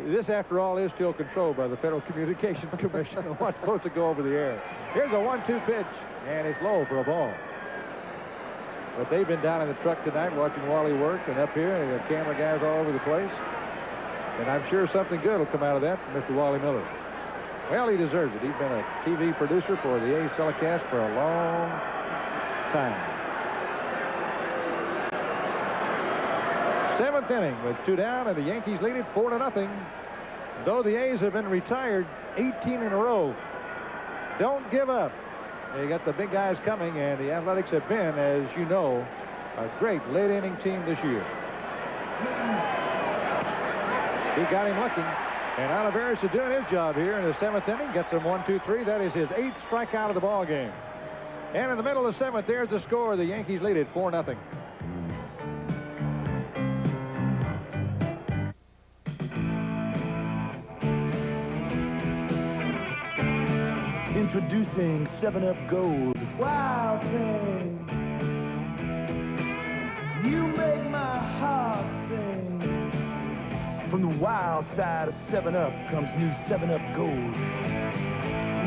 this, after all, is still controlled by the Federal Communications Commission on what's supposed to go over the air. Here's a 1-2 pitch, and it's low for a ball. But they've been down in the truck tonight watching Wally work, and up here, and the camera guys all over the place. And I'm sure something good will come out of that from Mr. Wally Miller. Well, he deserves it. He's been a TV producer for the A's telecast for a long time. 7th inning with 2 down, and the Yankees lead it 4-0. Though the A's have been retired 18 in a row, don't give up. They got the big guys coming, and the Athletics have been, as you know, a great late-inning team this year. He got him looking, and Oliveira is doing his job here in the 7th inning. Gets him 1-2-3. That is his 8th strikeout of the ball game. And in the middle of the 7th, there's the score. The Yankees lead it 4-0. Introducing 7-Up Gold. Wild thing, you make my heart sing. From the wild side of 7-Up comes new 7-Up Gold.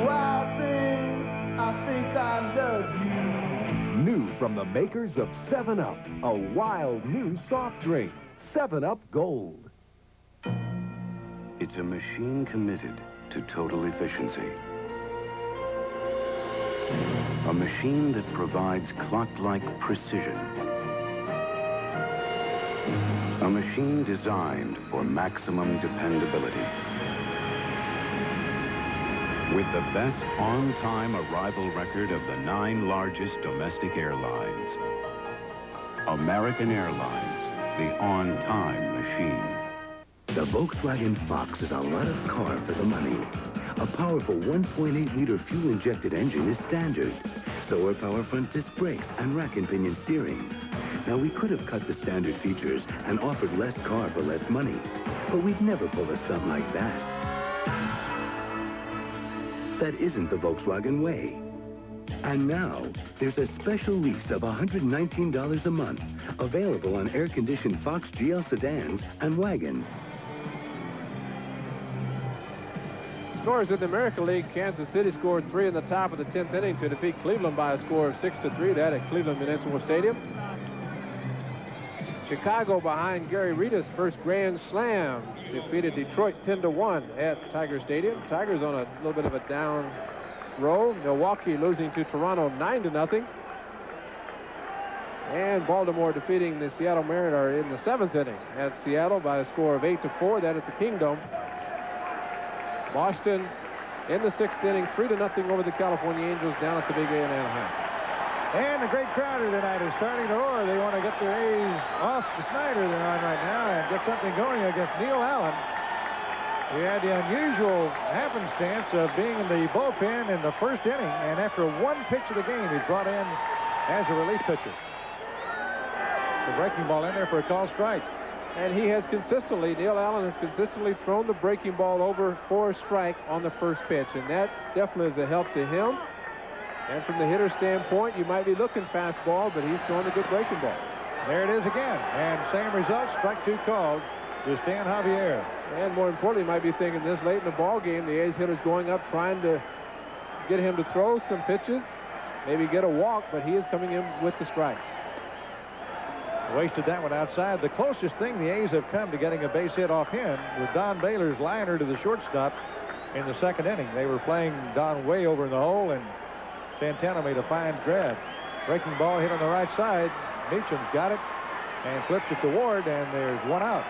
Wild thing, I think I love you. New from the makers of 7-Up, a wild new soft drink. 7-Up Gold. It's a machine committed to total efficiency. A machine that provides clock-like precision. A machine designed for maximum dependability. With the best on-time arrival record of the 9 largest domestic airlines. American Airlines, the on-time machine. The Volkswagen Fox is a lot of car for the money. A powerful 1.8-liter fuel-injected engine is standard. So are power front disc brakes and rack and pinion steering. Now, we could have cut the standard features and offered less car for less money. But we'd never pull a stunt like that. That isn't the Volkswagen way. And now, there's a special lease of $119 a month, available on air-conditioned Fox GL sedans and wagons. Scores in the American League. Kansas City scored 3 in the top of the 10th inning to defeat Cleveland by a score of 6-3. That at Cleveland Municipal Stadium. Chicago, behind Gary Rita's first grand slam, defeated Detroit 10-1 at Tiger Stadium. Tigers on a little bit of a down row. Milwaukee losing to Toronto 9-0. And Baltimore defeating the Seattle Mariners in the 7th inning at Seattle by a score of 8-4. That at the Kingdome. Boston in the 6th inning, 3-0 over the California Angels down at the Big A in Anaheim. And the great crowd here tonight is starting to roar. They want to get their A's off the Snyder they're on right now and get something going against Neil Allen. He had the unusual happenstance of being in the bullpen in the 1st inning, and after 1 pitch of the game, he's brought in as a relief pitcher. The breaking ball in there for a called strike. And he has consistently, Neil Allen has consistently thrown the breaking ball over for a strike on the 1st pitch, and that definitely is a help to him. And from the hitter standpoint, you might be looking fastball, but he's throwing a good breaking ball. There it is again, and same result, strike 2 called to Stan Javier. And more importantly, you might be thinking this late in the ball game, the A's hitter's going up trying to get him to throw some pitches, maybe get a walk, but he is coming in with the strikes. Wasted that one outside. The closest thing the A's have come to getting a base hit off him was Don Baylor's liner to the shortstop in the 2nd inning. They were playing Don way over in the hole, and Santana made a fine grab. Breaking ball hit on the right side. Meacham's got it and flips it to Ward, and there's 1 out.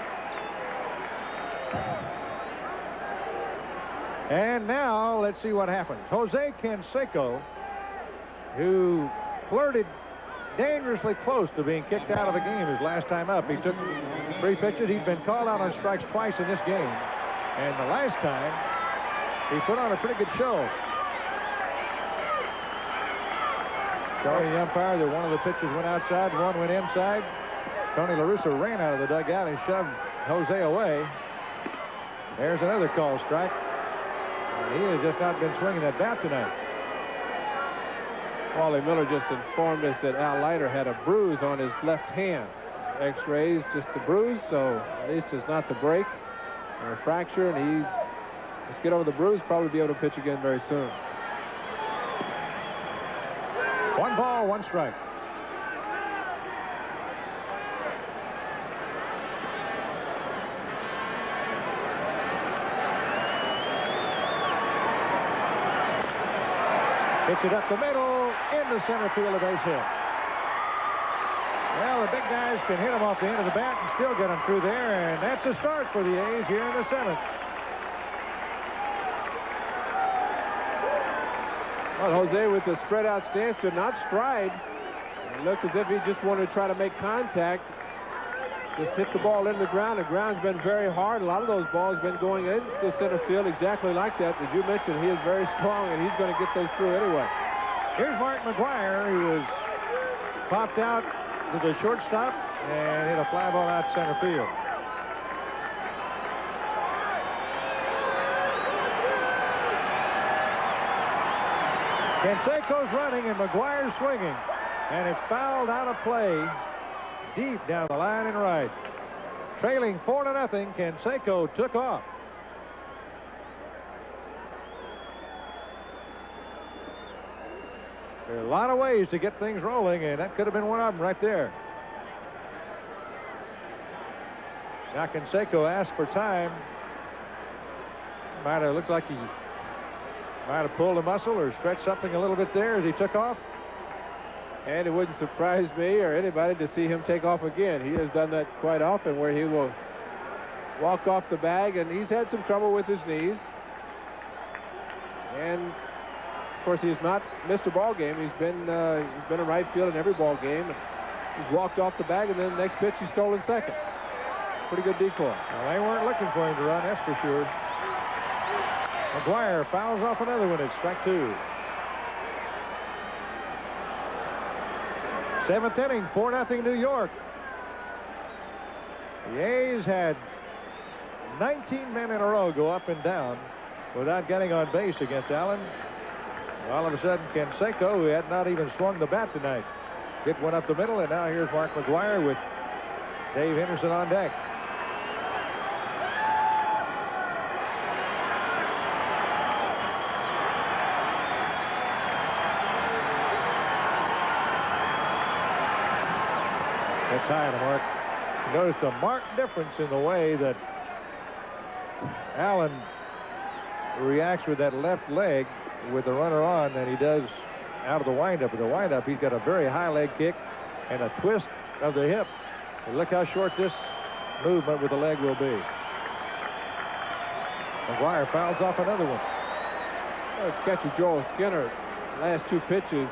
And now let's see what happens. Jose Canseco, who flirted dangerously close to being kicked out of a game his last time up. He took 3 pitches. He'd been called out on strikes twice in this game. And the last time, he put on a pretty good show. Telling the umpire that one of the pitches went outside, one went inside. Tony La Russa ran out of the dugout and shoved Jose away. There's another call strike. And he has just not been swinging that bat tonight. Wally Miller just informed us that Al Leiter had a bruise on his left hand. X-rays, just the bruise, so at least it's not the break or a fracture, and he, let's get over the bruise, probably be able to pitch again very soon. 1 ball, 1 strike. Hits it up the middle, into center field, a base hit. Well, the big guys can hit him off the end of the bat and still get him through there, and that's a start for the A's here in the 7th. Well, Jose with the spread out stance did not stride. It looked as if he just wanted to try to make contact. Just hit the ball into the ground. The ground's been very hard. A lot of those balls have been going into the center field exactly like that. As you mentioned, he is very strong, and he's going to get those through anyway. Here's Mark McGuire, who was popped out to the shortstop and hit a fly ball out center field. Canseco's running and McGuire's swinging. And it's fouled out of play deep down the line and right. Trailing 4-0, Canseco took off. There are a lot of ways to get things rolling, and that could have been one of them right there. Now Canseco asked for time. Might have looked like he might have pulled a muscle or stretched something a little bit there as he took off. And it wouldn't surprise me or anybody to see him take off again. He has done that quite often, where he will walk off the bag, and he's had some trouble with his knees. And of course, he's not missed a ball game. He's been in right field in every ball game. He's walked off the bag, and then the next pitch he stole in second. Pretty good decoy. Well, they weren't looking for him to run, that's for sure. McGuire fouls off another one. It's strike 2. 7th inning, 4-0 New York. The A's had 19 men in a row go up and down without getting on base against Allen. All of a sudden, Canseco, who had not even swung the bat tonight, hit one up the middle, and now here's Mark McGuire with Dave Henderson on deck. That's high on the mark. You notice a marked difference in the way that Allen reacts with that left leg with the runner on than he does out of the windup. With the windup, he's got a very high leg kick and a twist of the hip. And look how short this movement with the leg will be. McGuire fouls off another one. Catcher Joel Skinner, last 2 pitches,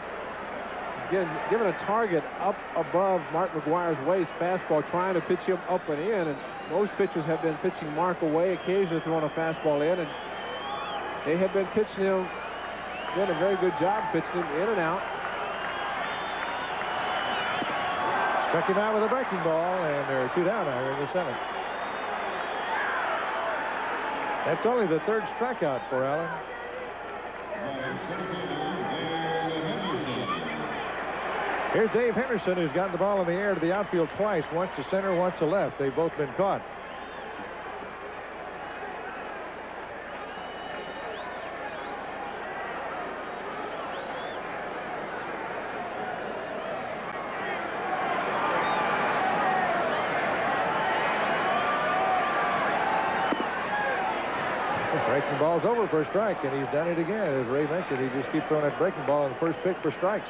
again, given a target up above Mark McGuire's waist, fastball, trying to pitch him up and in, and most pitchers have been pitching Mark away, occasionally throwing a fastball in, and they have been pitching him, doing a very good job pitching him in and out. Struck him out with a breaking ball, and there are 2 down now here in the 7th. That's only the 3rd strikeout for Allen. Here's Dave Henderson, who's gotten the ball in the air to the outfield twice, once to center, once to left. They've both been caught. Breaking ball's over for a strike, and he's done it again. As Ray mentioned, he just keeps throwing that breaking ball in the first pitch for strikes.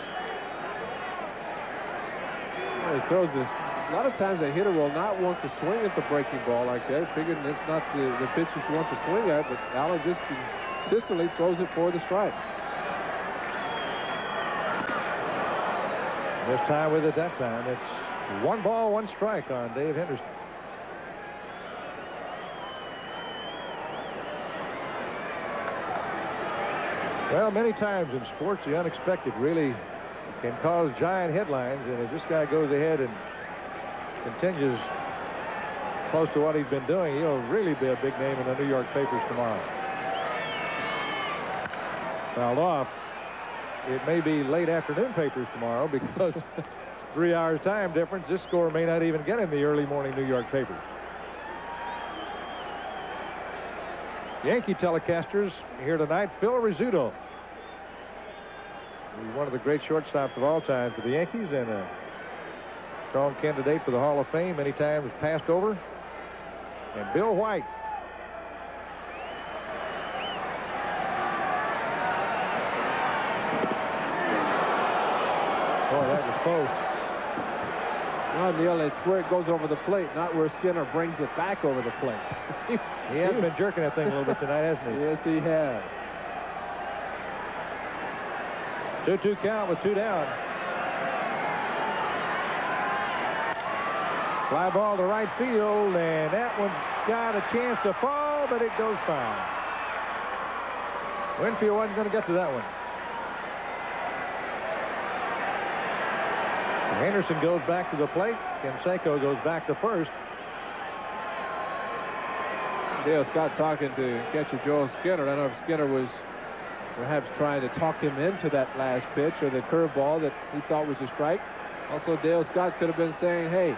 Well, he throws this. A lot of times a hitter will not want to swing at the breaking ball like that, figuring it's not the pitch that you want to swing at, but Allen just consistently throws it for the strike. This time with it that time. It's 1 ball, 1 strike on Dave Henderson. Well, many times in sports, the unexpected really can cause giant headlines, and if this guy goes ahead and continues close to what he's been doing, he'll really be a big name in the New York papers tomorrow. Fouled off. It may be late afternoon papers tomorrow because 3 hours time difference. This score may not even get in the early morning New York papers. Yankee telecasters here tonight, Phil Rizzuto. He's one of the great shortstops of all time for the Yankees and a strong candidate for the Hall of Fame, many times passed over. And Bill White. Boy, that was close. No, Neil, it's where it goes over the plate, not where Skinner brings it back over the plate. He has been jerking that thing a little bit tonight, hasn't he? Yes, he has. 2-2 count with 2 down. Fly ball to right field, and that one got a chance to fall, but it goes foul. Winfield wasn't going to get to that one. Anderson goes back to the plate. Canseco goes back to first. Dale Scott talking to catcher Joel Skinner. I don't know if Skinner was perhaps trying to talk him into that last pitch or the curveball that he thought was a strike. Also, Dale Scott could have been saying, hey,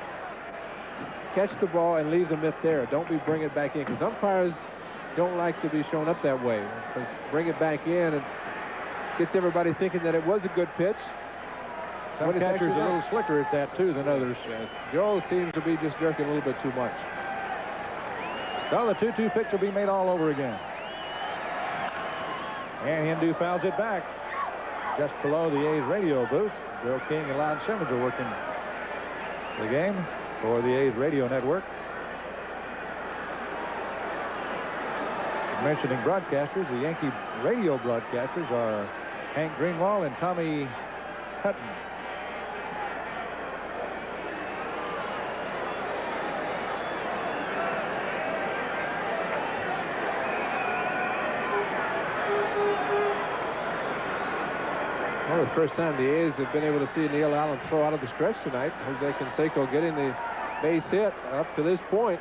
catch the ball and leave the mitt there. Don't be bringing it back in, because umpires don't like to be shown up that way. Because bring it back in and gets everybody thinking that it was a good pitch. Some catchers are a little slicker at that, too, than others. Yes. Joe seems to be just jerking a little bit too much. Well, the 2-2 pitch will be made all over again. And Hindu fouls it back just below the A's radio booth. Bill King and Lon Simmons are working the game for the A's radio network. Mentioning broadcasters, the Yankee radio broadcasters are Hank Greenwald and Tommy Hutton. Well, the first time the A's have been able to see Neil Allen throw out of the stretch tonight. Jose Canseco getting the base hit up to this point.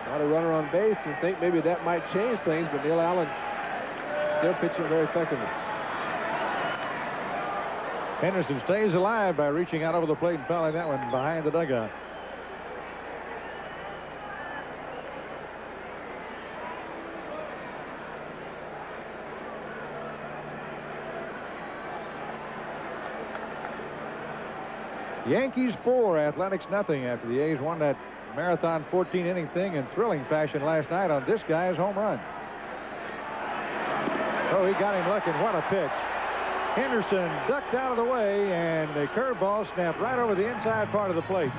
Not a runner on base, and think maybe that might change things, but Neil Allen still pitching very effectively. Henderson stays alive by reaching out over the plate and fouling that one behind the dugout. Yankees 4, Athletics nothing after the A's won that marathon 14-inning thing in thrilling fashion last night on this guy's home run. Oh, he got him looking. What a pitch. Henderson ducked out of the way, and the curveball snapped right over the inside part of the plate.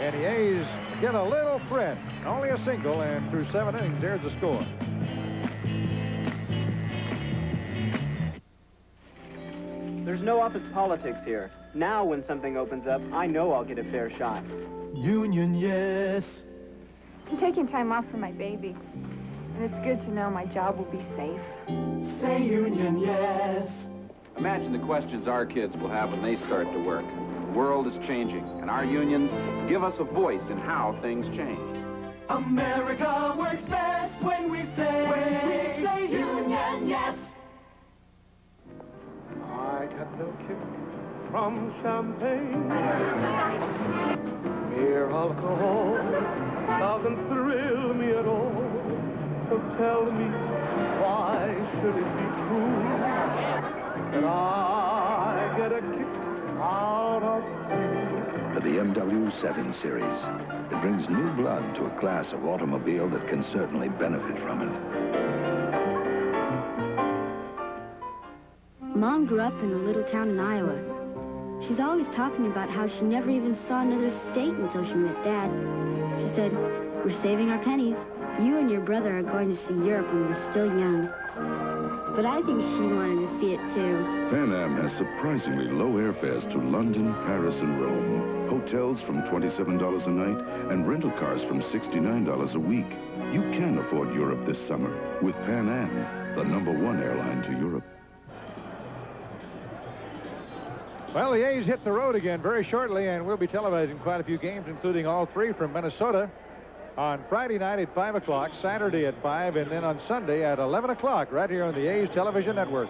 And the A's get a little threat. Only a single, and through 7 innings, there's the score. There's no office politics here. Now, when something opens up, I know I'll get a fair shot. Union, yes. I'm taking time off for my baby. And it's good to know my job will be safe. Say union, yes. Imagine the questions our kids will have when they start to work. The world is changing, and our unions give us a voice in how things change. America works best when we say union, yes. I got no kick from champagne. Mere alcohol doesn't thrill me at all. So tell me, why should it be true that I get a kick out of you? The BMW 7 Series. It brings new blood to a class of automobile that can certainly benefit from it. Mom grew up in a little town in Iowa. She's always talking about how she never even saw another state until she met Dad. She said, "We're saving our pennies. You and your brother are going to see Europe when we're still young." But I think she wanted to see it too. Pan Am has surprisingly low airfares to London, Paris, and Rome. Hotels from $27 a night and rental cars from $69 a week. You can afford Europe this summer with Pan Am, the #1 airline to Europe. Well, the A's hit the road again very shortly, and we'll be televising quite a few games, including all 3 from Minnesota on Friday night at 5 o'clock, Saturday at 5, and then on Sunday at 11 o'clock right here on the A's Television Network.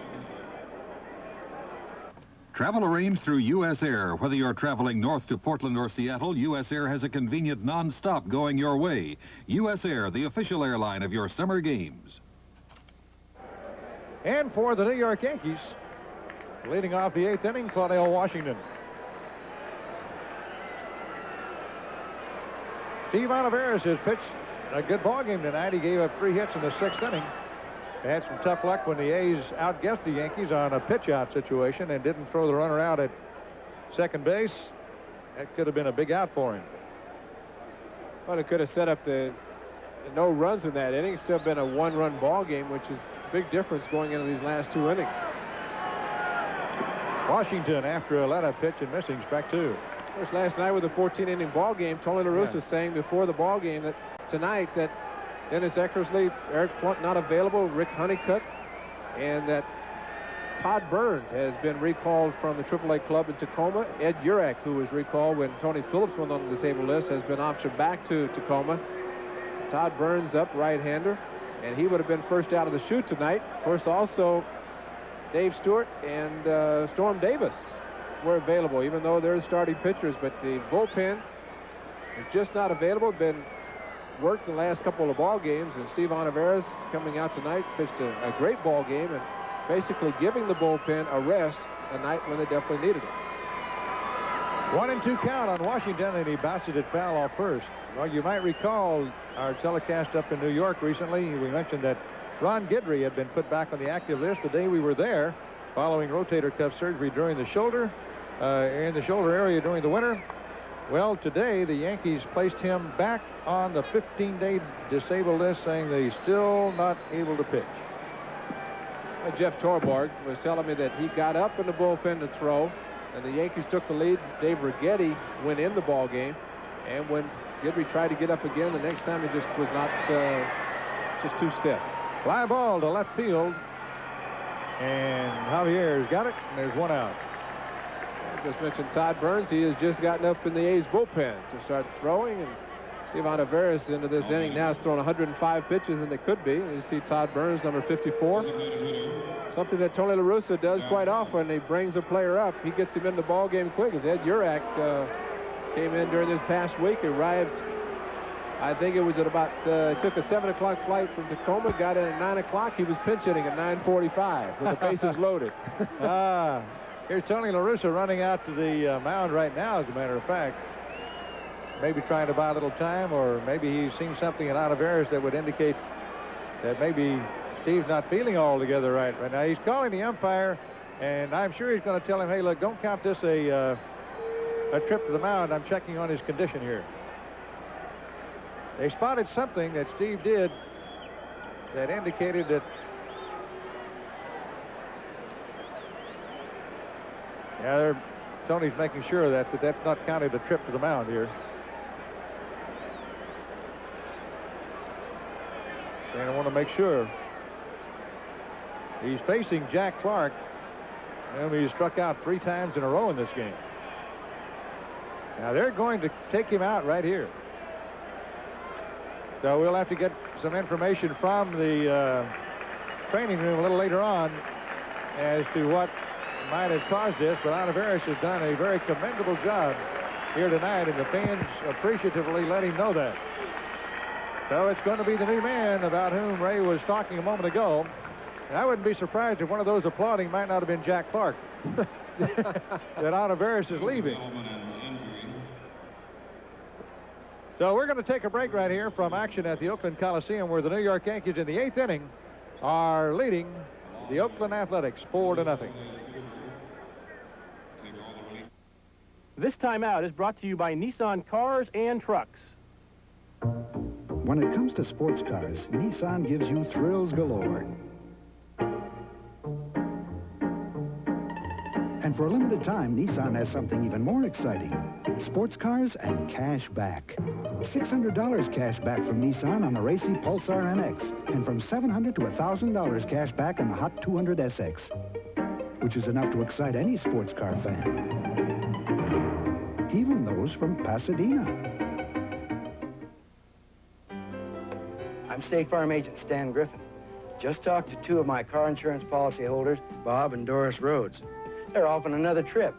Travel arranged through U.S. Air. Whether you're traveling north to Portland or Seattle, U.S. Air has a convenient non-stop going your way. U.S. Air, the official airline of your summer games. And for the New York Yankees, leading off the 8th inning, Claudell Washington. Steve Olivares has pitched a good ball game tonight. He gave up 3 hits in the 6th inning. They had some tough luck when the A's outguessed the Yankees on a pitch-out situation and didn't throw the runner out at second base. That could have been a big out for him. Well, it could have set up the no runs in that inning. Still been a 1-run ball game, which is a big difference going into these last 2 innings. Washington, after a let-up pitch and missing, strike 2. Of course, last night with a 14-inning ball game, Tony La Russa saying before the ball game that tonight that Dennis Eckersley, Eric Plunk not available, Rick Honeycutt, and that Todd Burns has been recalled from the AAA club in Tacoma. Ed Urach, who was recalled when Tony Phillips went on the disabled list, has been optioned back to Tacoma. Todd Burns up, right-hander, and he would have been first out of the chute tonight. Of course, also Dave Stewart and Storm Davis were available, even though they're starting pitchers. But the bullpen is just not available. Been worked the last couple of ball games, and Steve Olivares coming out tonight pitched a great ball game and basically giving the bullpen a rest a night when they definitely needed it. 1-2 count on Washington, and he bounces it foul off first. Well, you might recall our telecast up in New York recently. We mentioned that Ron Guidry had been put back on the active list the day we were there following rotator cuff surgery during the shoulder, in the shoulder area during the winter. Well, today the Yankees placed him back on the 15-day disabled list, saying that he's still not able to pitch. Jeff Torborg was telling me that he got up in the bullpen to throw, and the Yankees took the lead. Dave Righetti went in the ball game, and when Guidry tried to get up again, the next time he just was not, just too stiff. Fly ball to left field, and Javier's got it, and there's one out. I just mentioned Todd Burns. He has just gotten up in the A's bullpen to start throwing, and Steve Olivares into this inning now has thrown 105 pitches, and it could be. You see Todd Burns, number 54. Something that Tony La Russa does quite often. He brings a player up. He gets him in the ball game quick. As Ed Urak came in during this past week, arrived, I think it was at about, took a 7 o'clock flight from Tacoma, got in at 9 o'clock. He was pinch hitting at 9:45 with the bases loaded. Here's Tony La Russa running out to the mound right now, as a matter of fact. Maybe trying to buy a little time, or maybe he's seen something in Olivares that would indicate that maybe Steve's not feeling altogether right now. He's calling the umpire, and I'm sure he's going to tell him, hey, look, don't count this a trip to the mound. I'm checking on his condition here. They spotted something that Steve did that indicated that, yeah, Tony's making sure that that's not counted a trip to the mound here. And I want to make sure. He's facing Jack Clark, and he's struck out 3 times in a row in this game. Now they're going to take him out right here. So we'll have to get some information from the training room a little later on as to what might have caused this, but Olivares has done a very commendable job here tonight, and the fans appreciatively let him know that. So it's going to be the new man about whom Ray was talking a moment ago. And I wouldn't be surprised if one of those applauding might not have been Jack Clark. That Olivares is leaving. So we're going to take a break right here from action at the Oakland Coliseum, where the New York Yankees in the 8th inning are leading the Oakland Athletics 4-0. This timeout is brought to you by Nissan Cars and Trucks. When it comes to sports cars, Nissan gives you thrills galore. And for a limited time, Nissan has something even more exciting. Sports cars and cash back. $600 cash back from Nissan on the racy Pulsar NX, and from $700 to $1,000 cash back on the Hot 200 SX, which is enough to excite any sports car fan, even those from Pasadena. I'm State Farm Agent Stan Griffin. Just talked to 2 of my car insurance policyholders, Bob and Doris Rhodes. They're off on another trip.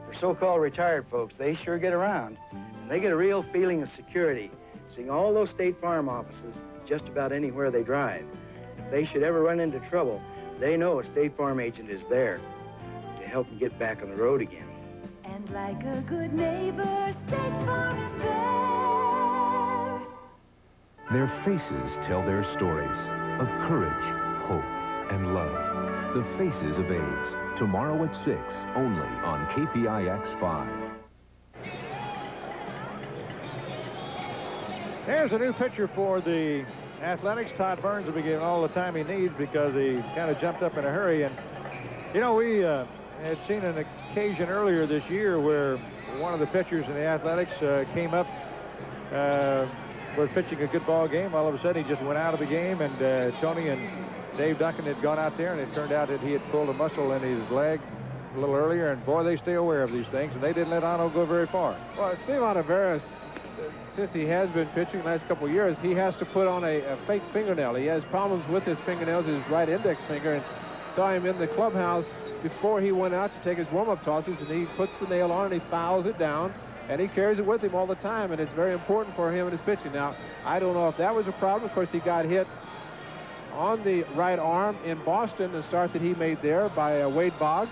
For so-called retired folks, they sure get around. And they get a real feeling of security, seeing all those State Farm offices just about anywhere they drive. If they should ever run into trouble, they know a State Farm agent is there to help them get back on the road again. And like a good neighbor, State Farm is there. Their faces tell their stories of courage, hope, and love. The Faces of AIDS. Tomorrow at 6, only on KPIX 5. There's a new pitcher for the Athletics. Todd Burns will be getting all the time he needs because he kind of jumped up in a hurry. And, you know, we had seen an occasion earlier this year where one of the pitchers in the Athletics came up, was pitching a good ball game. All of a sudden, he just went out of the game, and Tony and Dave Duncan had gone out there, and it turned out that he had pulled a muscle in his leg a little earlier, and boy, they stay aware of these things, and they didn't let Otto go very far. Well, Steve Olivares, since he has been pitching the last couple of years, he has to put on a fake fingernail. He has problems with his fingernails, his right index finger, and saw him in the clubhouse before he went out to take his warm-up tosses, and he puts the nail on and he fouls it down, and he carries it with him all the time, and it's very important for him in his pitching. Now, I don't know if that was a problem. Of course, he got hit on the right arm in Boston, the start that he made there by Wade Boggs,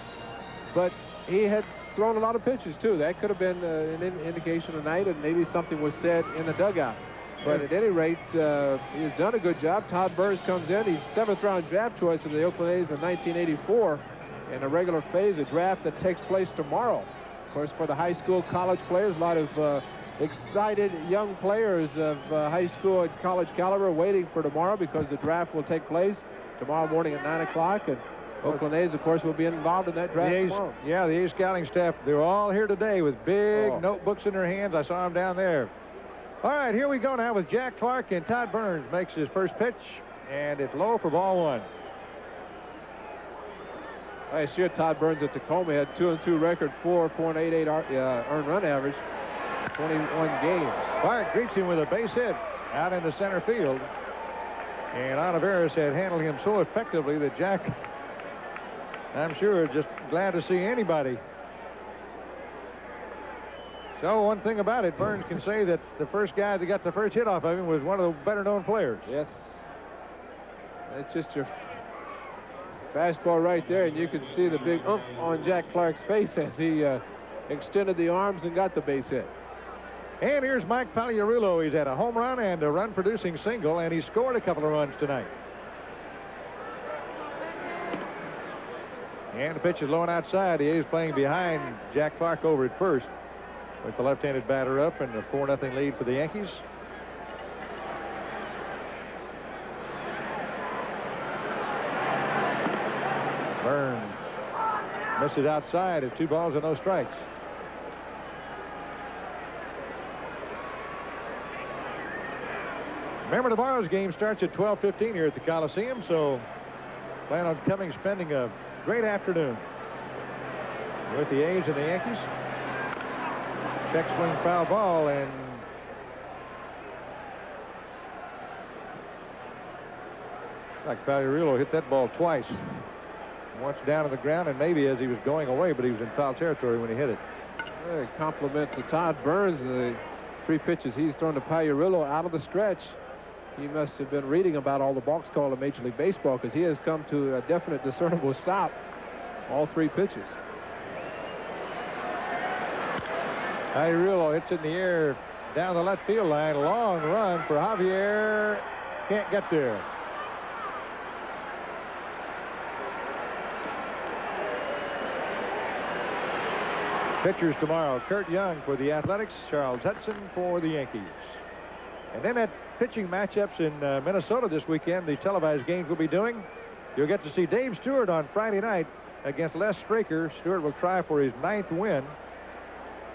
but he had thrown a lot of pitches, too. That could have been an indication tonight, and maybe something was said in the dugout. But at any rate, he's done a good job. Todd Burns comes in. He's 7th-round draft choice of the Oakland A's in 1984 in a regular phase, a draft that takes place tomorrow. Of course, for the high school, college players, a lot of excited young players of high school and college caliber waiting for tomorrow, because the draft will take place tomorrow morning at 9 o'clock. And Oakland A's, of course, will be involved in that draft tomorrow. Yeah, the A's scouting staff, they're all here today with big notebooks in their hands. I saw them down there. All right, here we go now with Jack Clark, and Todd Burns makes his first pitch, and it's low for ball one. Last year, Todd Burns at Tacoma had 2-2 record, 4.88 earned run average, 21 games. Clark greets him with a base hit out into center field, and Olivares had handled him so effectively that Jack, I'm sure, just glad to see anybody. So one thing about it, Burns can say that the first guy that got the first hit off of him was one of the better-known players. Yes. That's just your fastball right there, and you can see the big oomph on Jack Clark's face as he extended the arms and got the base hit. And here's Mike Pagliarulo. He's had a home run and a run-producing single, and he scored a couple of runs tonight. And the pitch is low and outside. The A's playing behind Jack Clark over at first, with the left-handed batter up, and a 4-0 lead for the Yankees. Burns misses outside at 2 balls and no strikes. Remember, tomorrow's game starts at 12:15 here at the Coliseum, so plan on coming, spending a great afternoon with the A's and the Yankees. Check swing, foul ball, and like Pagliarulo hit that ball twice. Once down to the ground, and maybe as he was going away, but he was in foul territory when he hit it. A compliment to Todd Burns. The 3 pitches he's thrown to Pagliarulo out of the stretch. He must have been reading about all the balks called in Major League Baseball, because he has come to a definite, discernible stop all 3 pitches. Pagliarulo hits it in the air down the left field line. Long run for Javier. Can't get there. Pitchers tomorrow: Kurt Young for the Athletics, Charles Hudson for the Yankees. And then at pitching matchups in Minnesota this weekend, the televised games we'll be doing, you'll get to see Dave Stewart on Friday night against Les Straker. Stewart will try for his 9th win.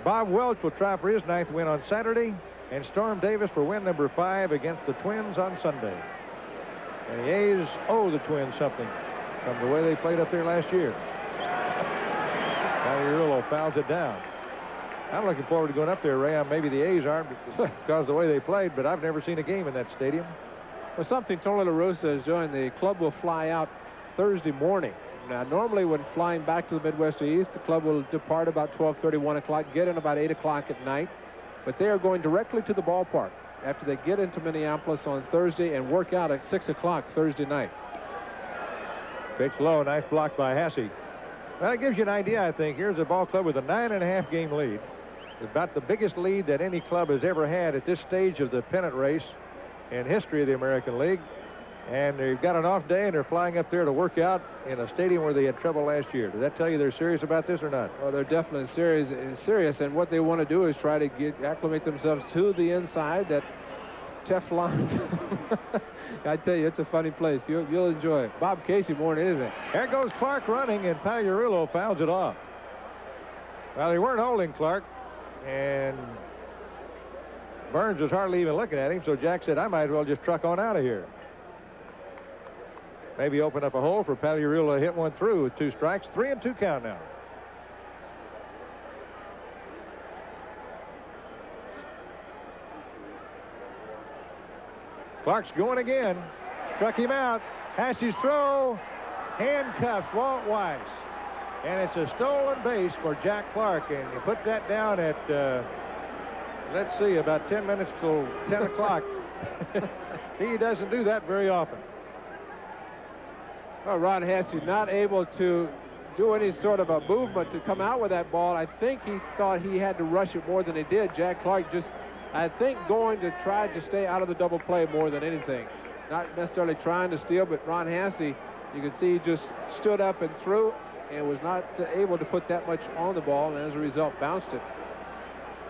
Bob Welch will try for his 9th win on Saturday, and Storm Davis for win number 5 against the Twins on Sunday. And the A's owe the Twins something from the way they played up there last year. Pagliarulo fouls it down. I'm looking forward to going up there, Ray. Maybe the A's aren't because of the way they played, but I've never seen a game in that stadium. Well, something Tony La Russa is doing. The club will fly out Thursday morning. Now, normally when flying back to the Midwest or East, the club will depart about 12:30, 1 o'clock, get in about 8 o'clock at night. But they are going directly to the ballpark after they get into Minneapolis on Thursday and work out at 6 o'clock Thursday night. Pitch low, nice block by Hasse. Well, it gives you an idea, I think. Here's a ball club with a 9.5 game lead. About the biggest lead that any club has ever had at this stage of the pennant race in history of the American League. And they've got an off day, and they're flying up there to work out in a stadium where they had trouble last year. Does that tell you they're serious about this or not? Well, they're definitely serious, and what they want to do is try to acclimate themselves to the inside, that Teflon. I tell you, it's a funny place. You'll enjoy it. Bob Casey more than anything. There goes Clark running, and Pagliarulo fouls it off. Well, they weren't holding Clark, and Burns was hardly even looking at him, so Jack said, I might as well just truck on out of here. Maybe open up a hole for Pagliarulo to hit one through with 2 strikes. 3-2 count now. Clark's going again. Struck him out. Hasse's throw. handcuffs Walt Weiss. And it's a stolen base for Jack Clark. And you put that down at, let's see, about 10 minutes till 10 o'clock. He doesn't do that very often. Well, Ron Hassey not able to do any sort of a movement to come out with that ball. I think he thought he had to rush it more than he did. Jack Clark just, I think, going to try to stay out of the double play more than anything. Not necessarily trying to steal, but Ron Hassey, you can see, he just stood up and threw and was not able to put that much on the ball, and as a result, bounced it.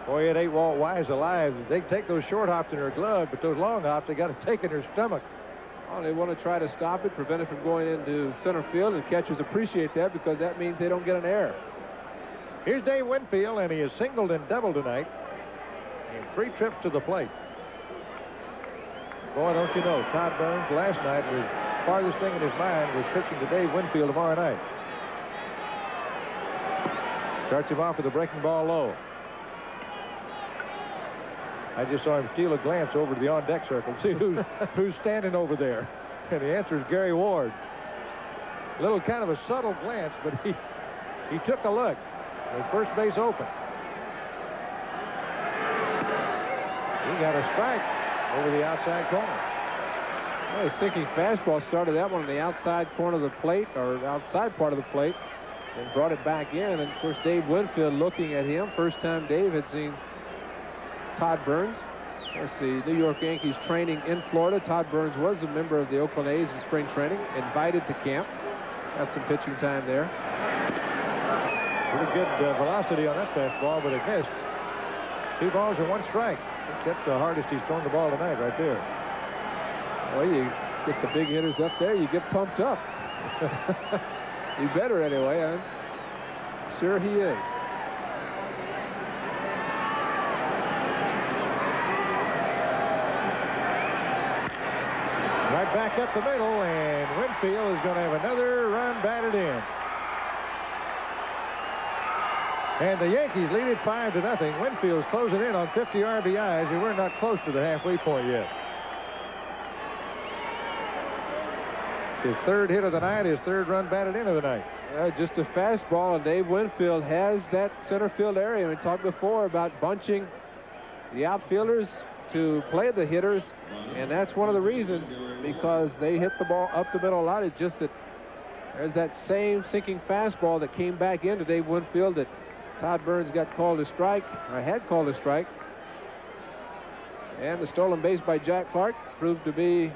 Boy, it ain't Walt Weiss alive. They take those short hops in their glove, but those long hops, they got to take in their stomach. Well, they want to try to stop it, prevent it from going into center field, and catchers appreciate that because that means they don't get an error. Here's Dave Winfield, and he has singled and doubled tonight in 3 trips to the plate. Boy, don't you know, Todd Burns last night was farthest thing in his mind was pitching to Dave Winfield tomorrow night. Starts him off with a breaking ball low. I just saw him steal a glance over to the on-deck circle, see who's standing over there. And the answer is Gary Ward. A little kind of a subtle glance, but he took a look. With first base open. He got a strike over the outside corner. Well, his sinking fastball started that one on the outside corner of the plate, or outside part of the plate, and brought it back in. And, of course, Dave Winfield looking at him. First time Dave had seen Todd Burns. Of course, the New York Yankees training in Florida. Todd Burns was a member of the Oakland A's in spring training, invited to camp. Got some pitching time there. Pretty good velocity on that fastball, but it missed. 2 balls and 1 strike. That's the hardest he's thrown the ball tonight right there. Well, you get the big hitters up there, you get pumped up. You better anyway. I'm sure he is. Right back up the middle, and Winfield is going to have another run batted in. And the Yankees lead it 5-0. Winfield's closing in on 50 RBIs, and we're not close to the halfway point yet. His 3rd hit of the night, his 3rd run batted in of the night. Just a fastball, and Dave Winfield has that center field area. We talked before about bunching the outfielders to play the hitters, and that's one of the reasons, because they hit the ball up the middle a lot. It's just that there's that same sinking fastball that came back into Dave Winfield that Todd Burns got called a strike, or had called a strike. And the stolen base by Jack Clark proved to be